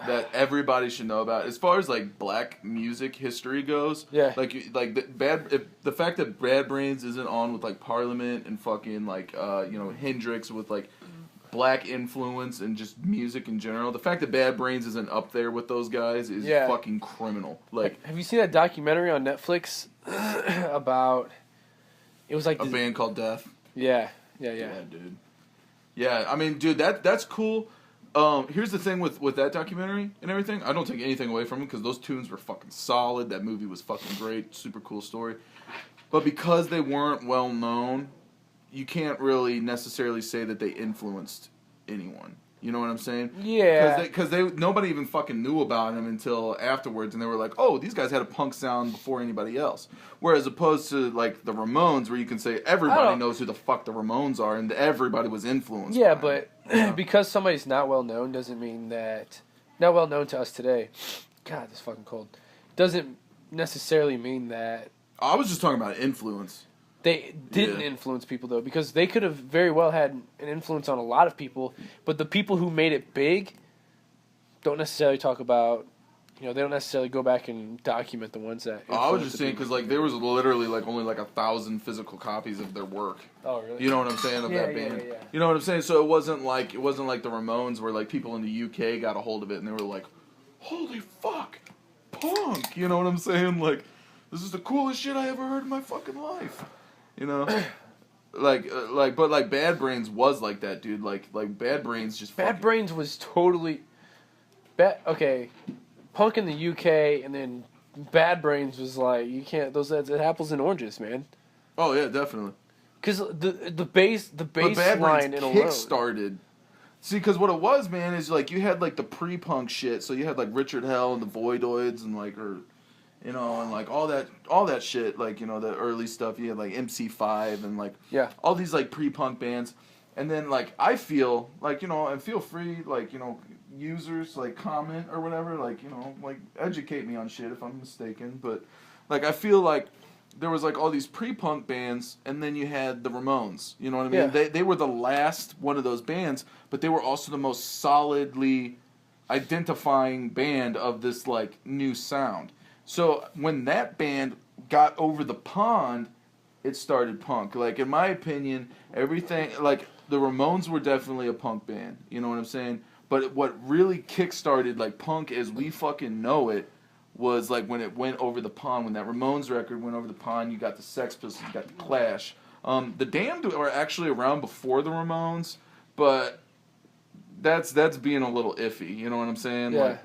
that everybody should know about. As far as, like, black music history goes, yeah, the fact that Bad Brains isn't on with, like, Parliament and fucking, like, Hendrix with, like, black influence and just music in general. The fact that Bad Brains isn't up there with those guys is fucking criminal. Like, have you seen that documentary on Netflix about? It was like a band called Death. Yeah, dude. Yeah, I mean, dude, that's cool. Here's the thing with that documentary and everything. I don't take anything away from it because those tunes were fucking solid. That movie was fucking great. Super cool story. But because they weren't well known, you can't really necessarily say that they influenced anyone. You know what I'm saying? Yeah. Because nobody even fucking knew about him until afterwards, and they were like, "Oh, these guys had a punk sound before anybody else." Whereas opposed to like the Ramones, where you can say everybody knows who the fuck the Ramones are, and everybody was influenced. Yeah, but because somebody's not well known doesn't mean that not well known to us today. God, this is fucking cold. Doesn't necessarily mean that. I was just talking about influence. They didn't influence people, though, because they could have very well had an influence on a lot of people, but the people who made it big don't necessarily talk about, they don't necessarily go back and document the ones that I was just saying, because, like, there was literally, like, only, like, 1,000 physical copies of their work. Oh, really? You know what I'm saying, of that band? Yeah. You know what I'm saying? So it wasn't like the Ramones where, like, people in the UK got a hold of it and they were like, holy fuck, punk! You know what I'm saying? Like, this is the coolest shit I ever heard in my fucking life. You know, but Bad Brains was like that, dude. Like Bad Brains just. Bad Brains was totally. Okay, punk in the UK and then Bad Brains was like you can't those it's apples and oranges, man. Oh yeah, definitely. Because the bass Bad line Brains in kick alone. started. See, because what it was, man, is like you had like the pre-punk shit. So you had like Richard Hell and the Voidoids and like and like all that shit. Like the early stuff. You had like MC5 and like all these like pre-punk bands. And then like I feel like and feel free like users like comment or whatever like like educate me on shit if I'm mistaken. But like I feel like there was like all these pre-punk bands, and then you had the Ramones. You know what I mean? Yeah. They were the last one of those bands, but they were also the most solidly identifying band of this like new sound. So when that band got over the pond, it started punk. Like in my opinion, everything like the Ramones were definitely a punk band. You know what I'm saying? But what really kickstarted like punk as we fucking know it was like when it went over the pond, when that Ramones record went over the pond, you got the Sex Pistols, you got the Clash. The Damned were actually around before the Ramones, but that's being a little iffy, you know what I'm saying? Yeah. Like,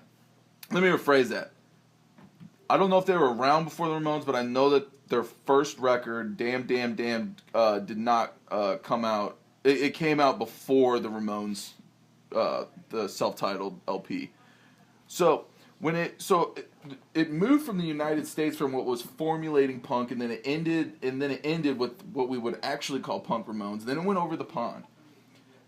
let me rephrase that. I don't know if they were around before the Ramones, but I know that their first record, Damn, did not come out. It came out before the Ramones, the self-titled LP. So when it moved from the United States from what was formulating punk, and then it ended with what we would actually call punk Ramones. Then it went over the pond,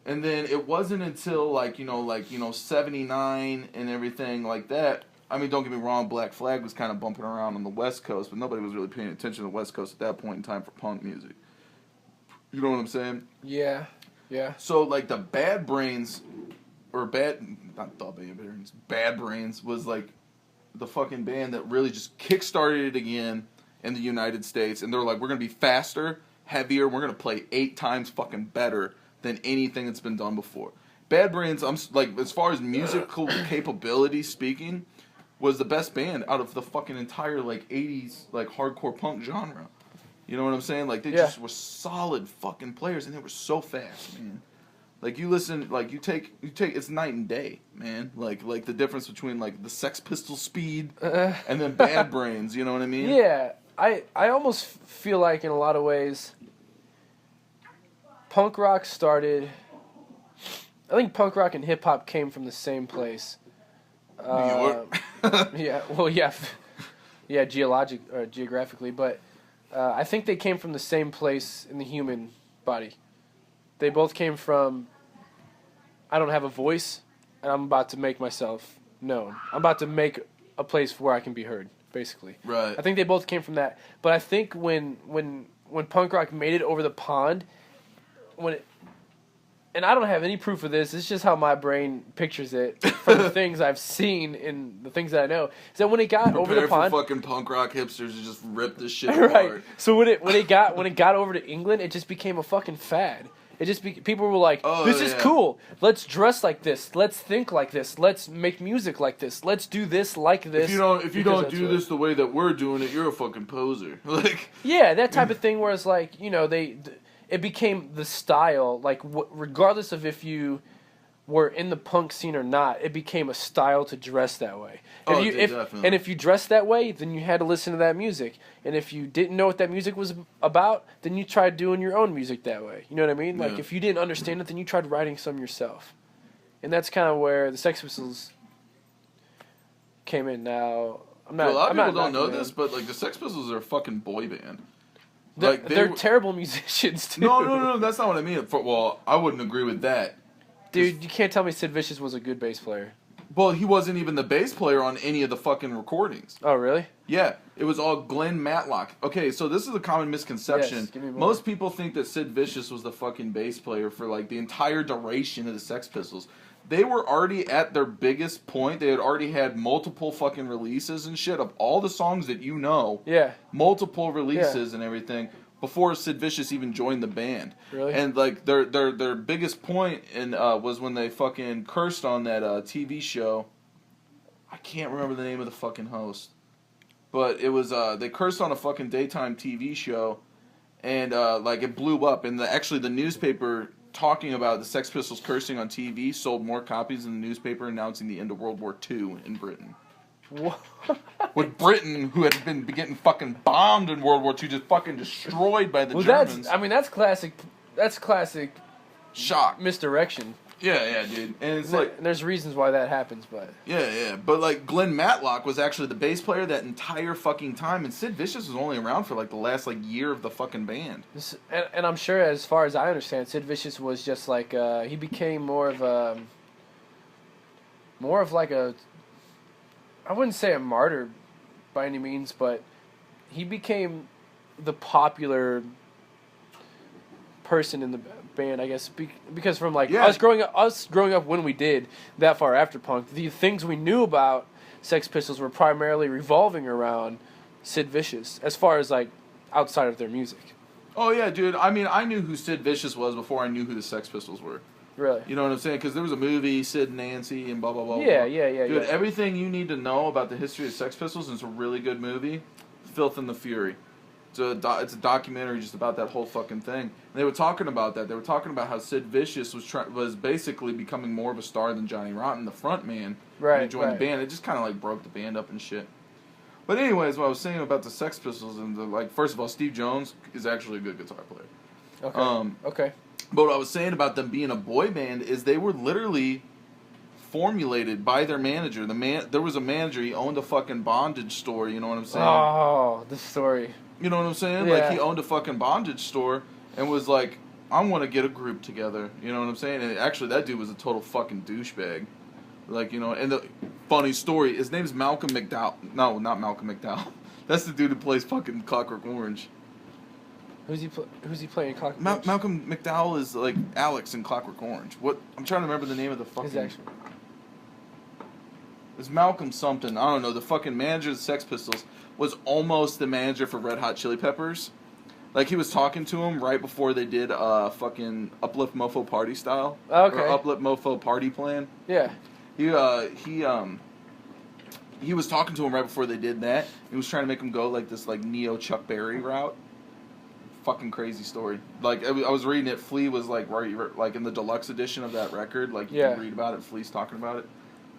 and then it wasn't until like 79 and everything like that. I mean, don't get me wrong, Black Flag was kind of bumping around on the West Coast, but nobody was really paying attention to the West Coast at that point in time for punk music. You know what I'm saying? Yeah. So like the Bad Brains, Bad Brains was like the fucking band that really just kickstarted it again in the United States, and they're like, we're gonna be faster, heavier, we're gonna play 8 times fucking better than anything that's been done before. Bad Brains, I'm like, as far as musical capability speaking, was the best band out of the fucking entire like 80s like hardcore punk genre. You know what I'm saying? Like they just were solid fucking players, and they were so fast, man. Like you listen, like you take it's night and day, man. Like the difference between like the Sex Pistols speed and then Bad Brains. You know what I mean? Yeah, I almost feel like in a lot of ways, punk rock started. I think punk rock and hip hop came from the same place. New York. Yeah. Well, yeah, geographically, but I think they came from the same place in the human body. They both came from, I don't have a voice, and I'm about to make myself known. I'm about to make a place where I can be heard, basically. Right. I think they both came from that. But I think when punk rock made it over the pond, and I don't have any proof of this, it's just how my brain pictures it from the things I've seen and the things that I know, is that when it got over the pond... Prepare for fucking punk rock hipsters to just rip this shit right. apart. So when it got over to England, it just became a fucking fad. People were like, this is cool. Let's dress like this. Let's think like this. Let's make music like this. Let's do this like this. If you don't do this the way that we're doing it, you're a fucking poser. Like yeah, that type of thing. Where it's like it became the style. Like regardless of if you were in the punk scene or not, it became a style to dress that way. Definitely. And if you dressed that way, then you had to listen to that music. And if you didn't know what that music was about, then you tried doing your own music that way. You know what I mean? Like if you didn't understand it, then you tried writing some yourself. And that's kind of where the Sex Pistols came in. Now, a lot of people don't know this, but like the Sex Pistols are a fucking boy band. They're terrible musicians too. No, that's not what I mean. I wouldn't agree with that. Dude, you can't tell me Sid Vicious was a good bass player. Well, he wasn't even the bass player on any of the fucking recordings. Oh, really? Yeah, it was all Glenn Matlock. Okay, so this is a common misconception. Yes, give me more. Most people think that Sid Vicious was the fucking bass player for like the entire duration of the Sex Pistols. They were already at their biggest point. They had already had multiple fucking releases and shit of all the songs that you know. Yeah. Multiple releases and everything before Sid Vicious even joined the band. Really? And like their biggest point was when they fucking cursed on that TV show. I can't remember the name of the fucking host, but it was they cursed on a fucking daytime TV show, and like it blew up. And actually the newspaper talking about the Sex Pistols cursing on TV sold more copies than the newspaper announcing the end of World War II in Britain. What? With Britain, who had been getting fucking bombed in World War II, just fucking destroyed by the Germans. That's classic. That's classic shock. misdirection. Yeah, dude. And it's there's reasons why that happens, but yeah. But like Glenn Matlock was actually the bass player that entire fucking time, and Sid Vicious was only around for like the last like year of the fucking band. And I'm sure, as far as I understand, Sid Vicious was just like he became more of like a, I wouldn't say a martyr by any means, but he became the popular person in the band, I guess, because from like us growing up when we did that far after punk, the things we knew about Sex Pistols were primarily revolving around Sid Vicious, as far as like outside of their music. Oh yeah, dude. I mean, I knew who Sid Vicious was before I knew who the Sex Pistols were. Really? You know what I'm saying? Because there was a movie, Sid and Nancy, and blah blah blah. Yeah. Dude, everything you need to know about the history of Sex Pistols, and it's a really good movie. Filth and the Fury. It's a documentary just about that whole fucking thing. And they were talking about that. They were talking about how Sid Vicious was basically becoming more of a star than Johnny Rotten, the front man. Right. When he joined the band. It just kind of like broke the band up and shit. But anyways, what I was saying about the Sex Pistols and first of all, Steve Jones is actually a good guitar player. Okay. Okay. But what I was saying about them being a boy band is they were literally formulated by their manager. There was a manager. He owned a fucking bondage store. You know what I'm saying? Oh, the story. You know what I'm saying? Yeah. Like, he owned a fucking bondage store and was like, I want to get a group together. You know what I'm saying? And actually, that dude was a total fucking douchebag. Like, you know, and the funny story, his name's Malcolm McDowell. No, not Malcolm McDowell. That's the dude who plays fucking Clockwork Orange. Who's he playing Clockwork Orange? Malcolm McDowell is like Alex in Clockwork Orange. What? I'm trying to remember the name of the fucking... His actual... It's Malcolm something. I don't know. The fucking manager of the Sex Pistols was almost the manager for Red Hot Chili Peppers. Like, he was talking to him right before they did fucking Uplift Mofo Party Style. Okay. Or Uplift Mofo Party Plan. Yeah. He was talking to him right before they did that. He was trying to make him go like this like neo Chuck Berry route. Fucking crazy story. Like, I was reading it. Flea was like like in the deluxe edition of that record. Like, you can read about it. Flea's talking about it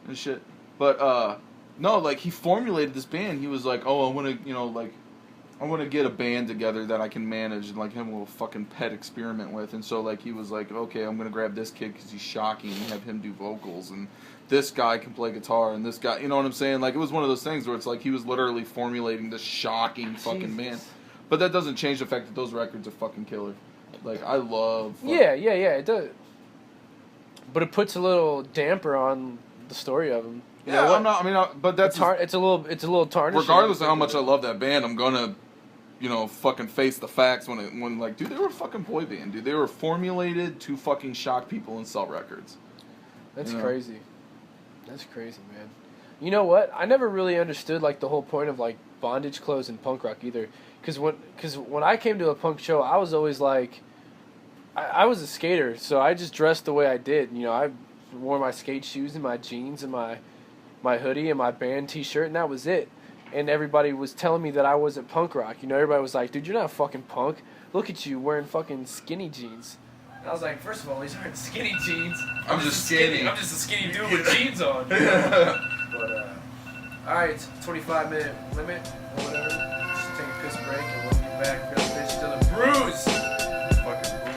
and shit. But no, like, he formulated this band. He was like, oh, I want to, you know, like, I want to get a band together that I can manage and like have a little fucking pet experiment with. And so like he was like, okay, I'm gonna grab this kid because he's shocking and have him do vocals, and this guy can play guitar, and this guy, you know what I'm saying? Like, it was one of those things where it's like he was literally formulating this shocking fucking band. But that doesn't change the fact that those records are fucking killer. Like, I love. Yeah, it does. But it puts a little damper on the story of them. Yeah, I'm not. I mean, but that's it's a little tarnished. Regardless of how much I love that band, I'm gonna, you know, fucking face the facts when like, dude, they were a fucking boy band, dude. They were formulated to fucking shock people and sell records. That's crazy. That's crazy, man. You know what? I never really understood like the whole point of like bondage clothes and punk rock either. Because when I came to a punk show, I was always like, I was a skater, so I just dressed the way I did. You know, I wore my skate shoes and my jeans and my hoodie and my band T-shirt, and that was it. And everybody was telling me that I wasn't punk rock. You know, everybody was like, dude, you're not fucking punk. Look at you wearing fucking skinny jeans. And I was like, first of all, these aren't skinny jeans. I'm just skinny. I'm just a skinny dude with jeans on. But, alright, it's 25-minute limit or whatever. Just take a piss break and we'll be back. We're gonna finish to the brews. Fucking brews.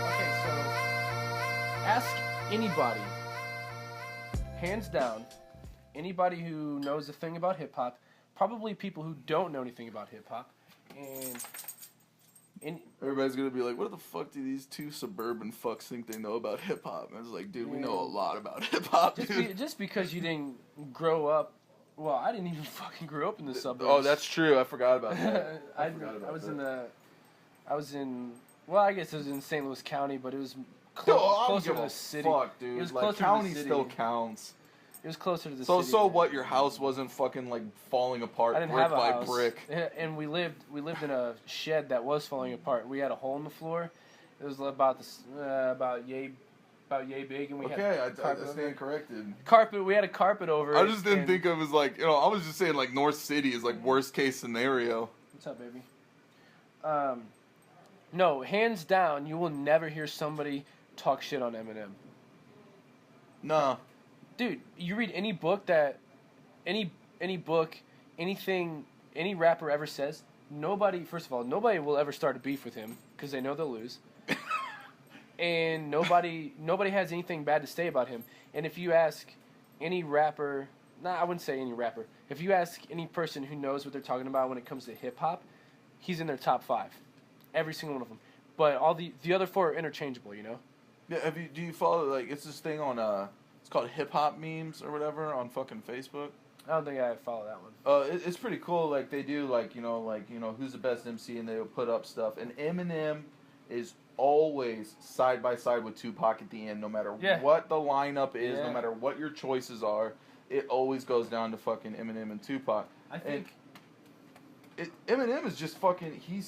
Okay, so ask anybody, hands down, anybody who knows a thing about hip hop, probably people who don't know anything about hip hop, and everybody's gonna be like, what the fuck do these two suburban fucks think they know about hip hop? And I was like, dude, we know a lot about hip hop, dude. Just because you didn't grow up. Well, I didn't even fucking grow up in the suburbs. Oh, that's true. I forgot about that. I was in. Well, I guess it was in St. Louis County, but it was closer to the city. Fuck, dude. It was like, closer county to the city. still counts. It was closer to the city. So what? Your house wasn't fucking like falling apart I didn't brick have a by house. brick. And we lived in a shed that was falling apart. We had a hole in the floor. It was about yay big, and we had I stand corrected. Carpet. We had a carpet over. I just didn't think of it as like, you know, I was just saying like North City is like worst case scenario. What's up, baby? No, hands down, you will never hear somebody talk shit on Eminem. Nah. Dude, you read any book that, any book, anything, any rapper ever says, nobody, first of all, nobody will ever start a beef with him because they know they'll lose. And nobody has anything bad to say about him. And if you ask any rapper, I wouldn't say any rapper. If you ask any person who knows what they're talking about when it comes to hip hop, he's in their top 5, every single one of them. But all the other 4 are interchangeable, you know. Yeah. Do you follow like it's this thing on it's called hip hop memes or whatever on fucking Facebook? I don't think I follow that one. It's pretty cool. Like they do like who's the best MC and they'll put up stuff. And Eminem is always side by side with Tupac at the end, no matter what the lineup is, no matter what your choices are. It always goes down to fucking Eminem and Tupac. I think Eminem is just fucking. He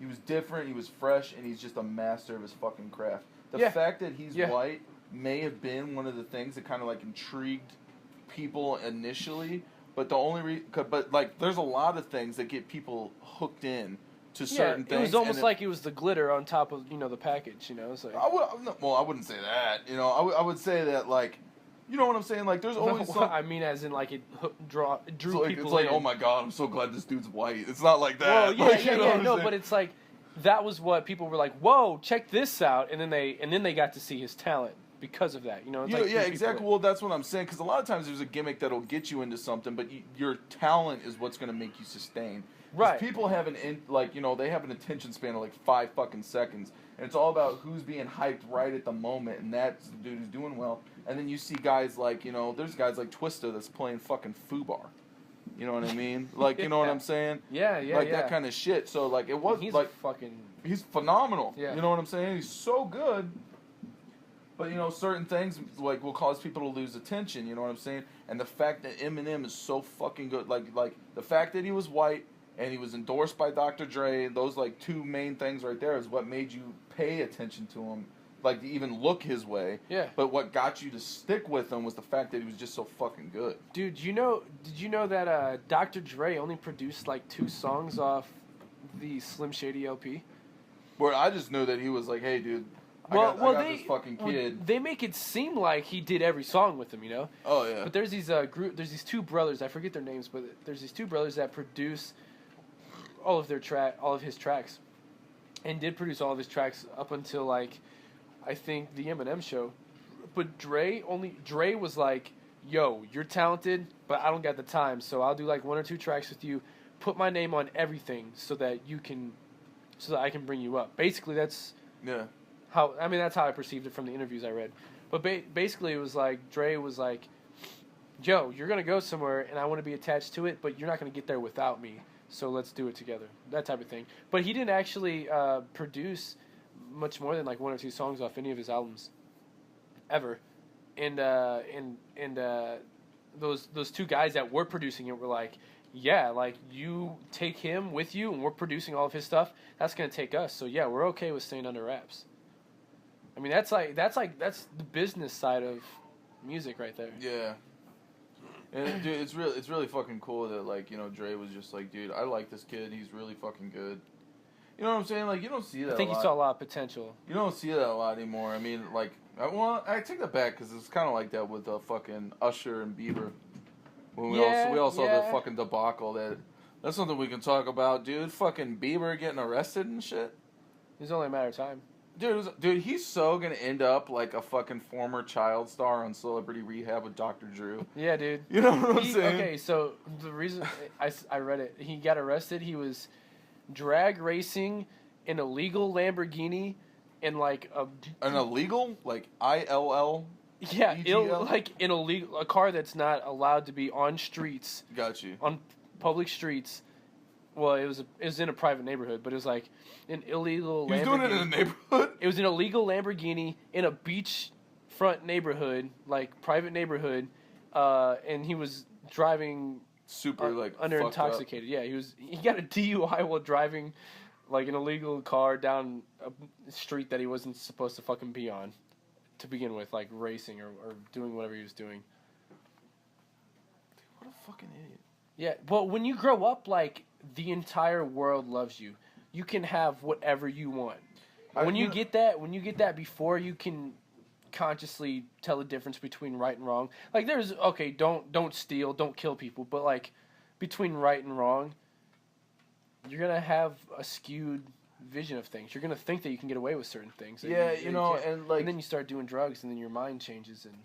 was different. He was fresh, and he's just a master of his fucking craft. The fact that he's white may have been one of the things that kind of like intrigued people initially, but the only but like there's a lot of things that get people hooked in to certain things. It was almost like it was the glitter on top of the package. You know, it's like I wouldn't say that. You know, I would say that like. You know what I'm saying? Like, there's always I mean, as in, like, it drew people in. It's like, oh my god, I'm so glad this dude's white. It's not like that. Well, like, no, but it's like, that was what people were like, whoa, check this out, and then they got to see his talent because of that, you know? It's like exactly. Well, that's what I'm saying, because a lot of times there's a gimmick that'll get you into something, but your talent is what's going to make you sustain. Right. People have they have an attention span of like 5 fucking seconds, and it's all about who's being hyped right at the moment, and that's the dude who's doing well. And then you see guys like, there's guys like Twista that's playing fucking foobar. You know what I mean? Like, you know what I'm saying? Yeah. Like that kind of shit. So like it was he's phenomenal. Yeah. You know what I'm saying? He's so good. But certain things like will cause people to lose attention. You know what I'm saying? And the fact that Eminem is so fucking good, like the fact that he was white. And he was endorsed by Dr. Dre. Those, like, 2 main things right there is what made you pay attention to him. Like, to even look his way. Yeah. But what got you to stick with him was the fact that he was just so fucking good. Dude, did you know that Dr. Dre only produced, like, 2 songs off the Slim Shady LP? Where I just knew that he was like, hey, dude, I got this fucking kid. They make it seem like he did every song with him, you know? Oh, yeah. But there's these 2 brothers, I forget their names, but there's these 2 brothers that produce all of his tracks, and did produce all of his tracks up until like I think the Eminem show. But Dre was like, yo, you're talented, but I don't got the time, so I'll do like 1 or 2 tracks with you, put my name on everything so that I can bring you up. Basically, that's how I perceived it from the interviews I read. But basically, it was like Dre was like, yo, you're gonna go somewhere, and I want to be attached to it, but you're not gonna get there without me. So let's do it together. That type of thing. But he didn't actually produce much more than like 1 or 2 songs off any of his albums, ever. And those 2 guys that were producing it were like, yeah, like you take him with you, and we're producing all of his stuff. That's gonna take us. So yeah, we're okay with staying under wraps. I mean, that's the business side of music right there. Yeah. And dude, it's really fucking cool that like Dre was just like, dude, I like this kid. He's really fucking good. You know what I'm saying? Like you don't see that. I think he saw a lot of potential. You don't see that a lot anymore. I mean, like, I take that back because it's kind of like that with fucking Usher and Bieber. When we all saw the fucking debacle. That's something we can talk about, dude. Fucking Bieber getting arrested and shit. It's only a matter of time. Dude, he's so gonna end up like a fucking former child star on Celebrity Rehab with Dr. Drew. Yeah, dude. You know what I'm saying? Okay, so the reason I read it, he got arrested. He was drag racing an illegal Lamborghini in like an illegal like ILL. Yeah, like an illegal a car that's not allowed to be on streets. Got you. On public streets. Well, it was in a private neighborhood, but it was like an illegal Lamborghini. He was doing it in a neighborhood? It was an illegal Lamborghini in a beachfront neighborhood, like private neighborhood, and he was driving super under intoxicated. Yeah, he got a DUI while driving like an illegal car down a street that he wasn't supposed to fucking be on to begin with, like racing or doing whatever he was doing. Dude, what a fucking idiot. Yeah, but when you grow up, like, the entire world loves you. You can have whatever you want. When you get that before you can consciously tell the difference between right and wrong. Like there's don't steal, don't kill people, but like between right and wrong, you're gonna have a skewed vision of things. You're gonna think that you can get away with certain things. Yeah, and then you start doing drugs, and then your mind changes. And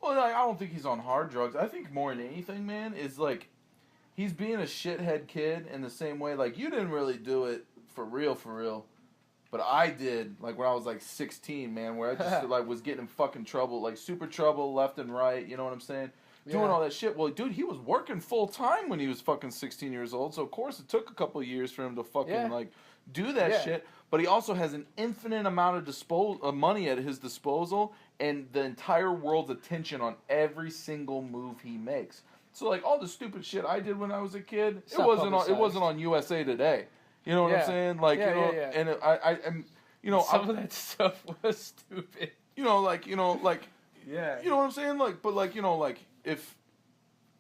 well, I don't think he's on hard drugs. I think more than anything, man, is like he's being a shithead kid in the same way. Like you didn't really do it for real. But I did, like, when I was, like, 16, man, where I just, like, was getting in fucking trouble, like, super trouble left and right, you know what I'm saying? Yeah. Doing all that shit. Well, dude, he was working full-time when he was fucking 16 years old, so, of course, it took a couple of years for him to fucking, like, do that shit. But he also has an infinite amount of money at his disposal and the entire world's attention on every single move he makes. So, like, all the stupid shit I did when I was a kid, it wasn't on USA Today. You know what I'm saying? Like, and I'm, some of that stuff was stupid. You know what I'm saying? Like, but like, if,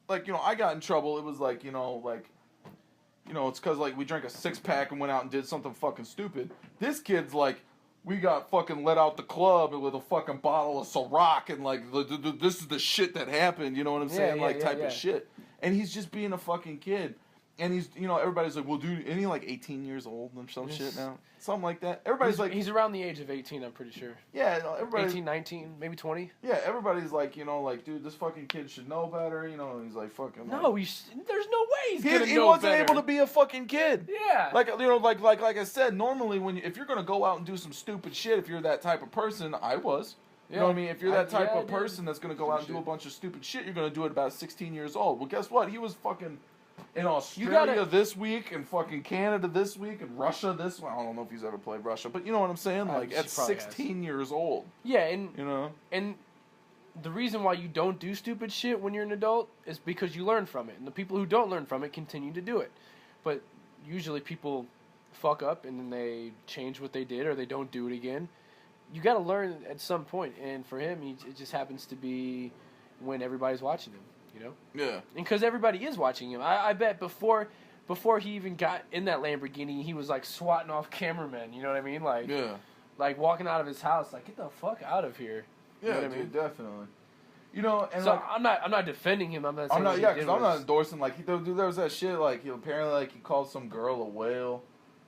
like, I got in trouble, it was like, it's because, like, we drank a 6-pack and went out and did something fucking stupid. This kid's like, we got fucking let out the club with a fucking bottle of Ciroc and, like, this is the shit that happened, you know what I'm saying? Type of shit. And he's just being a fucking kid. And he's, everybody's like, well, dude, isn't he like 18 years old or some shit now? Something like that. Everybody's like... He's around the age of 18, I'm pretty sure. Yeah, everybody... 18, 19, maybe 20? Yeah, everybody's like, dude, this fucking kid should know better, and he's like, fucking... No, there's no way he's gonna know better. He wasn't able to be a fucking kid. Yeah. Like, like I said, normally, if you're gonna go out and do some stupid shit, if you're that type of person, I was... You know what I mean? If you're that type of person that's gonna go out and do a bunch of stupid shit, you're gonna do it about 16 years old. Well, guess what? He was fucking... in Australia this week, and fucking Canada this week, and Russia this week. I don't know if he's ever played Russia, but you know what I'm saying? Like, at 16 years old. Yeah, and the reason why you don't do stupid shit when you're an adult is because you learn from it. And the people who don't learn from it continue to do it. But usually people fuck up, and then they change what they did, or they don't do it again. You gotta learn at some point, and for him, it just happens to be when everybody's watching him. Yeah. And because everybody is watching him. I bet before he even got in that Lamborghini, he was, like, swatting off cameramen, you know what I mean? Like, like, walking out of his house, like, get the fuck out of here. You know what I mean? Definitely. And so, like... I'm not defending him. I'm not saying because I'm not endorsing, like, dude, there was that shit, like, apparently, like, he called some girl a whale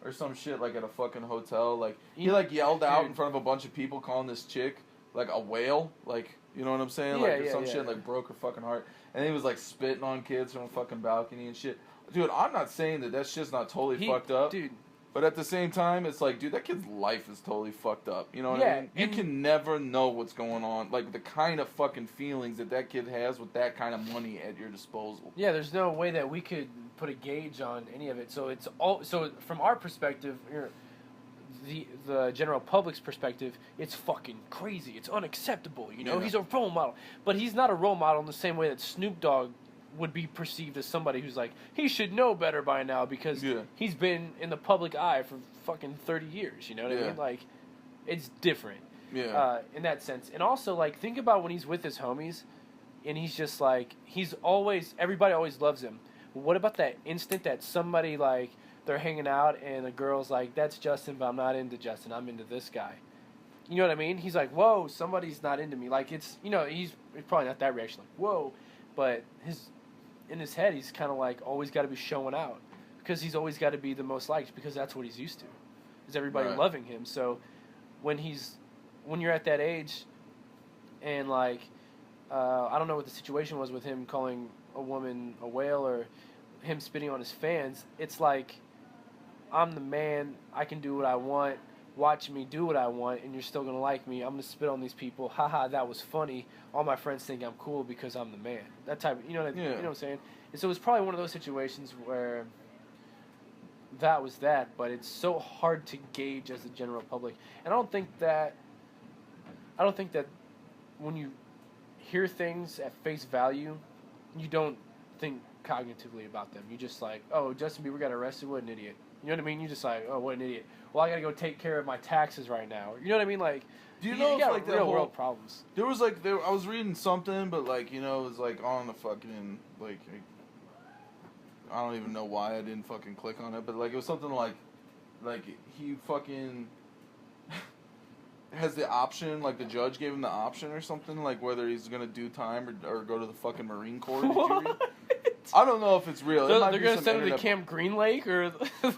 or some shit, like, at a fucking hotel. Like, he, like, yelled out in front of a bunch of people calling this chick, like, a whale. Like, you know what I'm saying? Shit, like, broke her fucking heart. And he was, like, spitting on kids from a fucking balcony and shit. Dude, I'm not saying that shit's not totally fucked up. Dude. But at the same time, it's like, dude, that kid's life is totally fucked up. You know what I mean? You can never know what's going on. Like, the kind of fucking feelings that kid has with that kind of money at your disposal. Yeah, there's no way that we could put a gauge on any of it. So it's so from our perspective, the general public's perspective, it's fucking crazy. It's unacceptable, Yeah. He's a role model. But he's not a role model in the same way that Snoop Dogg would be perceived as somebody who's like, he should know better by now because he's been in the public eye for fucking 30 years, you know what I mean? Like, it's different in that sense. And also, like, think about when he's with his homies and he's just like, everybody always loves him. What about that instant that somebody, like, they're hanging out and the girl's like, that's Justin, but I'm not into Justin. I'm into this guy. You know what I mean? He's like, whoa, somebody's not into me. Like, it's, he's probably not that reaction. Like, whoa. But in his head, he's kind of like always got to be showing out because he's always got to be the most liked because that's what he's used to, is everybody loving him. So when you're at that age and, like, I don't know what the situation was with him calling a woman a whale or him spitting on his fans, it's like, I'm the man, I can do what I want, watch me do what I want, and you're still going to like me. I'm going to spit on these people. Haha, that was funny. All my friends think I'm cool because I'm the man. That type of, you know what I'm saying? And so it was probably one of those situations where that was that, but it's so hard to gauge as the general public. And I don't think that when you hear things at face value, you don't think cognitively about them. You just like, oh, Justin Bieber got arrested, what an idiot. You know what I mean? You just like, oh, what an idiot. Well, I gotta go take care of my taxes right now. You know what I mean? Like, do you know got like real world problems? There was like, I was reading something, but like, it was like on the fucking, like, I don't even know why I didn't fucking click on it, but like it was something like he fucking, has the option, like the judge gave him the option or something, like whether he's gonna do time or go to the fucking Marine Corps. Did you read? I don't know if it's real. So they're gonna send him to Camp Green Lake, or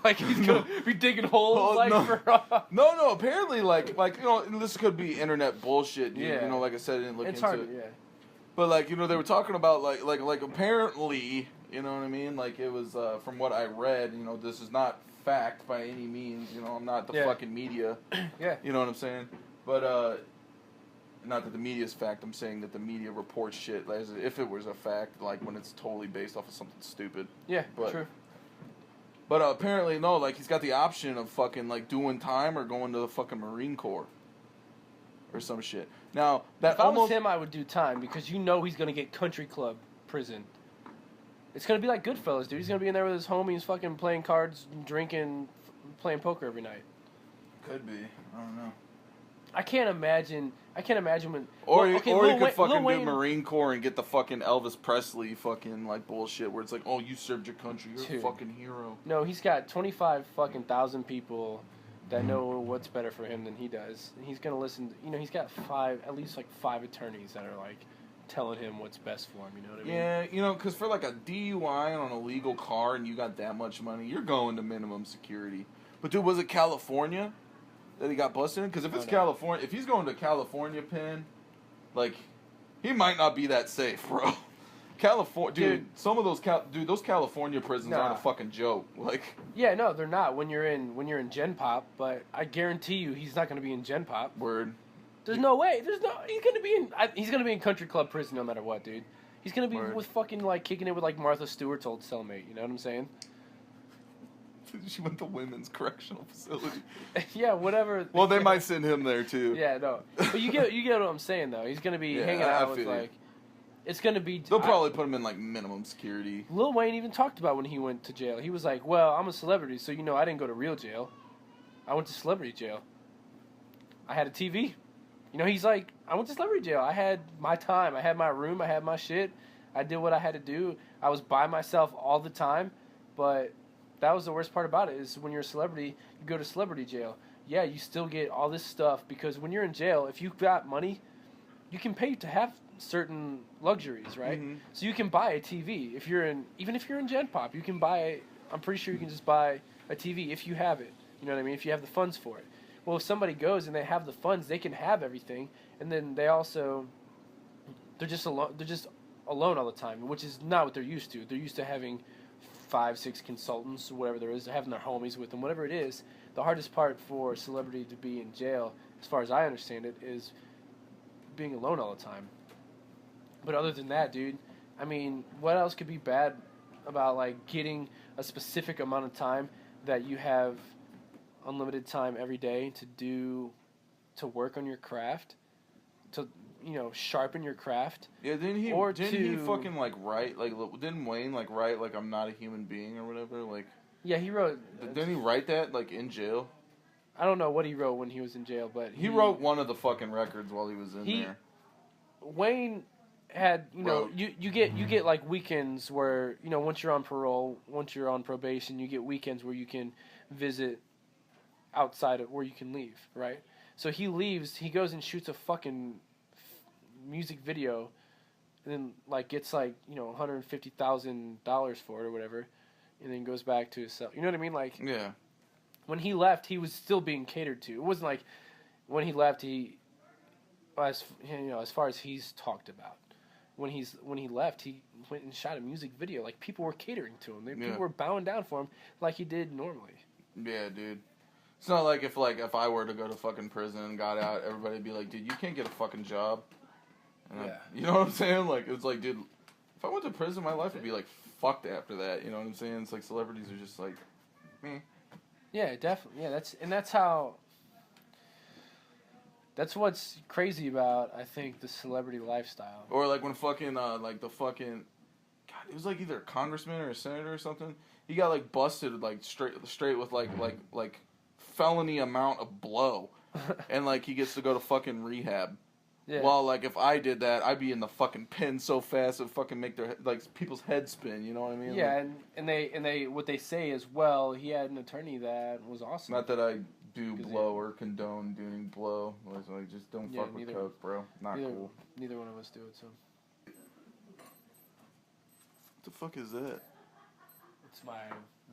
like he's gonna be digging holes No. Apparently, like you know, this could be internet bullshit. Dude. Yeah. You know, like I said, I didn't look it's into hard, it. Yeah. But like you know, they were talking about like apparently, you know what I mean? Like it was from what I read. You know, this is not fact by any means. You know, I'm not the fucking media. Yeah. You know what I'm saying? But not that the media is fact. I'm saying that the media reports shit as if it was a fact, like when it's totally based off of something stupid. Yeah, true. But apparently, no, like he's got the option of fucking like doing time or going to the fucking Marine Corps or some shit. Now that if I was him, I would do time because you know he's gonna get country club prison. It's gonna be like Goodfellas, dude. He's gonna be in there with his homies, fucking playing cards, drinking, playing poker every night. Could be. I don't know. I can't imagine when. Or you could fucking do Marine Corps and get the fucking Elvis Presley fucking like bullshit where it's like, oh, you served your country, you're a fucking hero. No, he's got 25,000 people that know what's better for him than he does. He's gonna listen. You know, he's got at least five attorneys that are like telling him what's best for him. You know what I mean? Yeah, you know, because for like a DUI on a legal car and you got that much money, you're going to minimum security. But dude, was it California that he got busted in? Because if it's California, if he's going to California pen, like, he might not be that safe, bro. California, dude, some of those those California prisons aren't a fucking joke. Like, yeah, no, they're not when you're in Gen Pop, but I guarantee you he's not going to be in Gen Pop. Word. There's no way. He's going to be in country club prison no matter what, dude. He's going to be with fucking like kicking it with like Martha Stewart's old cellmate. You know what I'm saying? She went to women's correctional facility. Yeah, whatever. Well, they might send him there too. Yeah, no. But you get what I'm saying though. He's gonna be hanging out with like. It's gonna be. They'll probably put him in like minimum security. Lil Wayne even talked about when he went to jail. He was like, "Well, I'm a celebrity, so you know I didn't go to real jail. I went to celebrity jail. I had a TV. You know, he's like, I went to celebrity jail. I had my time. I had my room. I had my shit. I did what I had to do. I was by myself all the time, but." That was the worst part about it is when you're a celebrity, you go to celebrity jail. Yeah, you still get all this stuff because when you're in jail, if you've got money, you can pay to have certain luxuries, right? Mm-hmm. So you can buy a TV. Even if you're in Gen Pop, you can buy. I'm pretty sure you can just buy a TV if you have it. You know what I mean? If you have the funds for it. Well, if somebody goes and they have the funds, they can have everything, and then they're just alone. They're just alone all the time, which is not what they're used to. They're used to having 5-6 consultants, whatever there is, having their homies with them, whatever it is. The hardest part for a celebrity to be in jail, as far as I understand it, is being alone all the time. But other than that, dude, I mean, what else could be bad about like getting a specific amount of time that you have unlimited time every day to work on your craft, to sharpen your craft. Yeah, didn't he fucking like write didn't Wayne like write like I'm not a human being or whatever like? Yeah, he wrote. Didn't he write that like in jail? I don't know what he wrote when he was in jail, but he wrote one of the fucking records while he was in there. Wayne had you get like weekends where once you're on parole, once you're on probation, you get weekends where you can visit outside of where you can leave, right? So he leaves, he goes and shoots a fucking music video, and then like gets like $150,000 for it or whatever, and then goes back to his cell. You know what I mean? Like, yeah. When he left, he was still being catered to. It wasn't like when he left, as far as he's talked about, when he left, he went and shot a music video. Like people were catering to him. People were bowing down for him like he did normally. Yeah, dude. It's not like if I were to go to fucking prison and got out, everybody'd be like, dude, you can't get a fucking job. And you know what I'm saying? Like, it's like, dude, if I went to prison, my life would be, like, fucked after that. You know what I'm saying? It's like celebrities are just, like, meh. Yeah, definitely. Yeah, that's what's crazy about, I think, the celebrity lifestyle. Or, like, when fucking, God, it was, like, either a congressman or a senator or something. He got, like, busted, like, straight with, like felony amount of blow. And, like, he gets to go to fucking rehab. Yeah. Well, like, if I did that, I'd be in the fucking pen so fast it would fucking make people's heads spin, you know what I mean? Yeah, like, and they what they say is, well, he had an attorney that was awesome. Not that I do blow or condone doing blow. Like, just don't fuck with coke, bro. Not cool. Neither one of us do it, so. What the fuck is that? It's my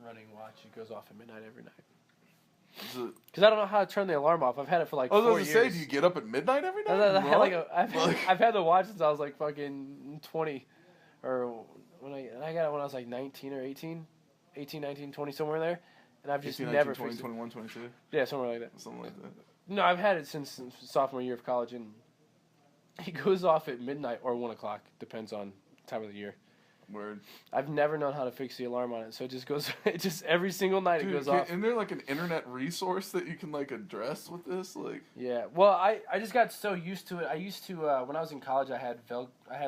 running watch. It goes off at midnight every night. Because I don't know how to turn the alarm off. I've had it for like 4 years. I was going to say, do you get up at midnight every night? I've had the watch since I was like fucking 20. Or I got it when I was like 19 or 18. 18, 19, 20, somewhere there. And I've just 18, never 19, 20, fixed 21, 22? Yeah, somewhere like that. Something like that. No, I've had it since sophomore year of college, and it goes off at midnight or 1 o'clock. Depends on time of the year. Word. I've never known how to fix the alarm on it, so it just goes. It just every single night it goes off. Isn't there like an internet resource that you can like address with this? Like. Yeah. Well, I just got so used to it. I used to when I was in college, I had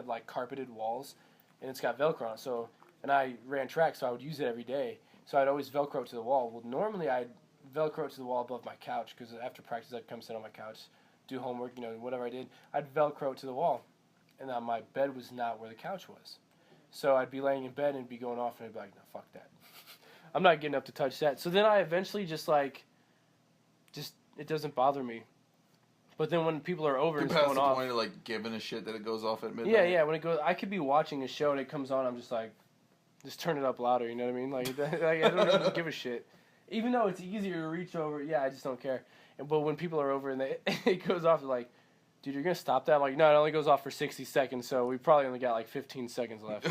like carpeted walls, and it's got Velcro on it. So and I ran track, so I would use it every day. So I'd always Velcro it to the wall. Well, normally I'd Velcro it to the wall above my couch because after practice I'd come sit on my couch, do homework, whatever I did. I'd Velcro it to the wall, and my bed was not where the couch was. So I'd be laying in bed and it'd be going off, and I'd be like, no, fuck that. I'm not getting up to touch that. So then I eventually just it doesn't bother me. But then when people are over and it's going off. Past the point of like giving a shit that it goes off at midnight? Yeah, when it goes, I could be watching a show and it comes on, I'm just like, just turn it up louder, you know what I mean? Like I don't even give a shit. Even though it's easier to reach over, I just don't care. But when people are over and it goes off, they're like, dude, you're going to stop that? I'm like, no, it only goes off for 60 seconds, so we probably only got like 15 seconds left.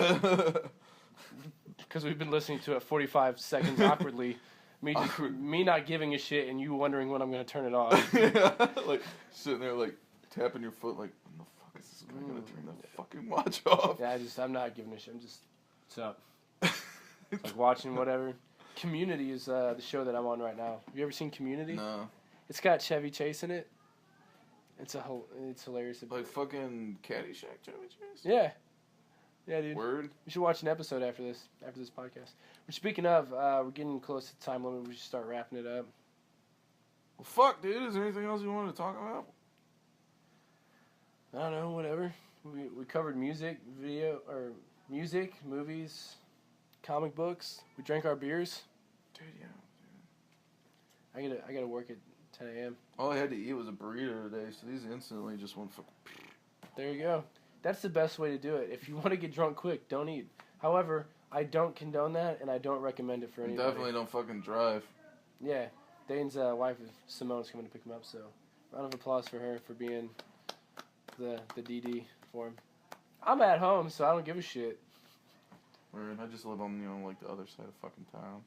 Because we've been listening to it 45 seconds awkwardly. Me not giving a shit and you wondering when I'm going to turn it off. Like, sitting there, like, tapping your foot, like, when the fuck is this guy going to turn the fucking watch off? Yeah, I'm not giving a shit. I'm just, what's up? Like, watching whatever. Community is the show that I'm on right now. Have you ever seen Community? No. It's got Chevy Chase in it. It's hilarious. Like fucking Caddyshack, Chevy Chase? Yeah. Yeah, dude. Word? We should watch an episode after this podcast. But speaking of, we're getting close to the time limit. We should start wrapping it up. Well, fuck, dude. Is there anything else you wanted to talk about? I don't know, whatever. We covered music, movies, comic books. We drank our beers. Dude, yeah. I gotta work at 10 a.m. All I had to eat was a burrito today, so these instantly just went for... There you go. That's the best way to do it. If you want to get drunk quick, don't eat. However, I don't condone that, and I don't recommend it for anybody. Definitely don't fucking drive. Yeah. Dane's wife, Simone, is coming to pick him up, so round of applause for her for being the DD for him. I'm at home, so I don't give a shit. Word. I just live on, like the other side of fucking town.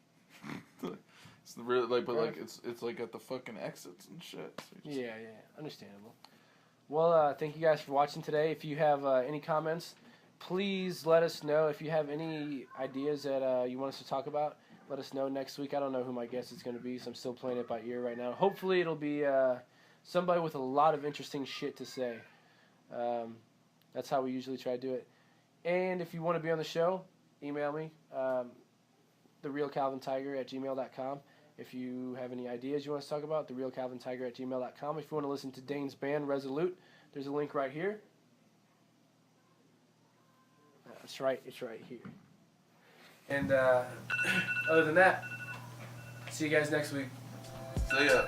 It's really like, but like it's like at the fucking exits and shit. So yeah, understandable. Well, thank you guys for watching today. If you have any comments, please let us know. If you have any ideas that you want us to talk about, let us know next week. I don't know who my guest is going to be, so I'm still playing it by ear right now. Hopefully, it'll be somebody with a lot of interesting shit to say. That's how we usually try to do it. And if you want to be on the show, email me, therealcalvintiger@gmail.com. If you have any ideas you want us to talk about, therealcalvintiger@gmail.com. If you want to listen to Dane's band, Resolute, there's a link right here. That's right, it's right here. And other than that, see you guys next week. See ya.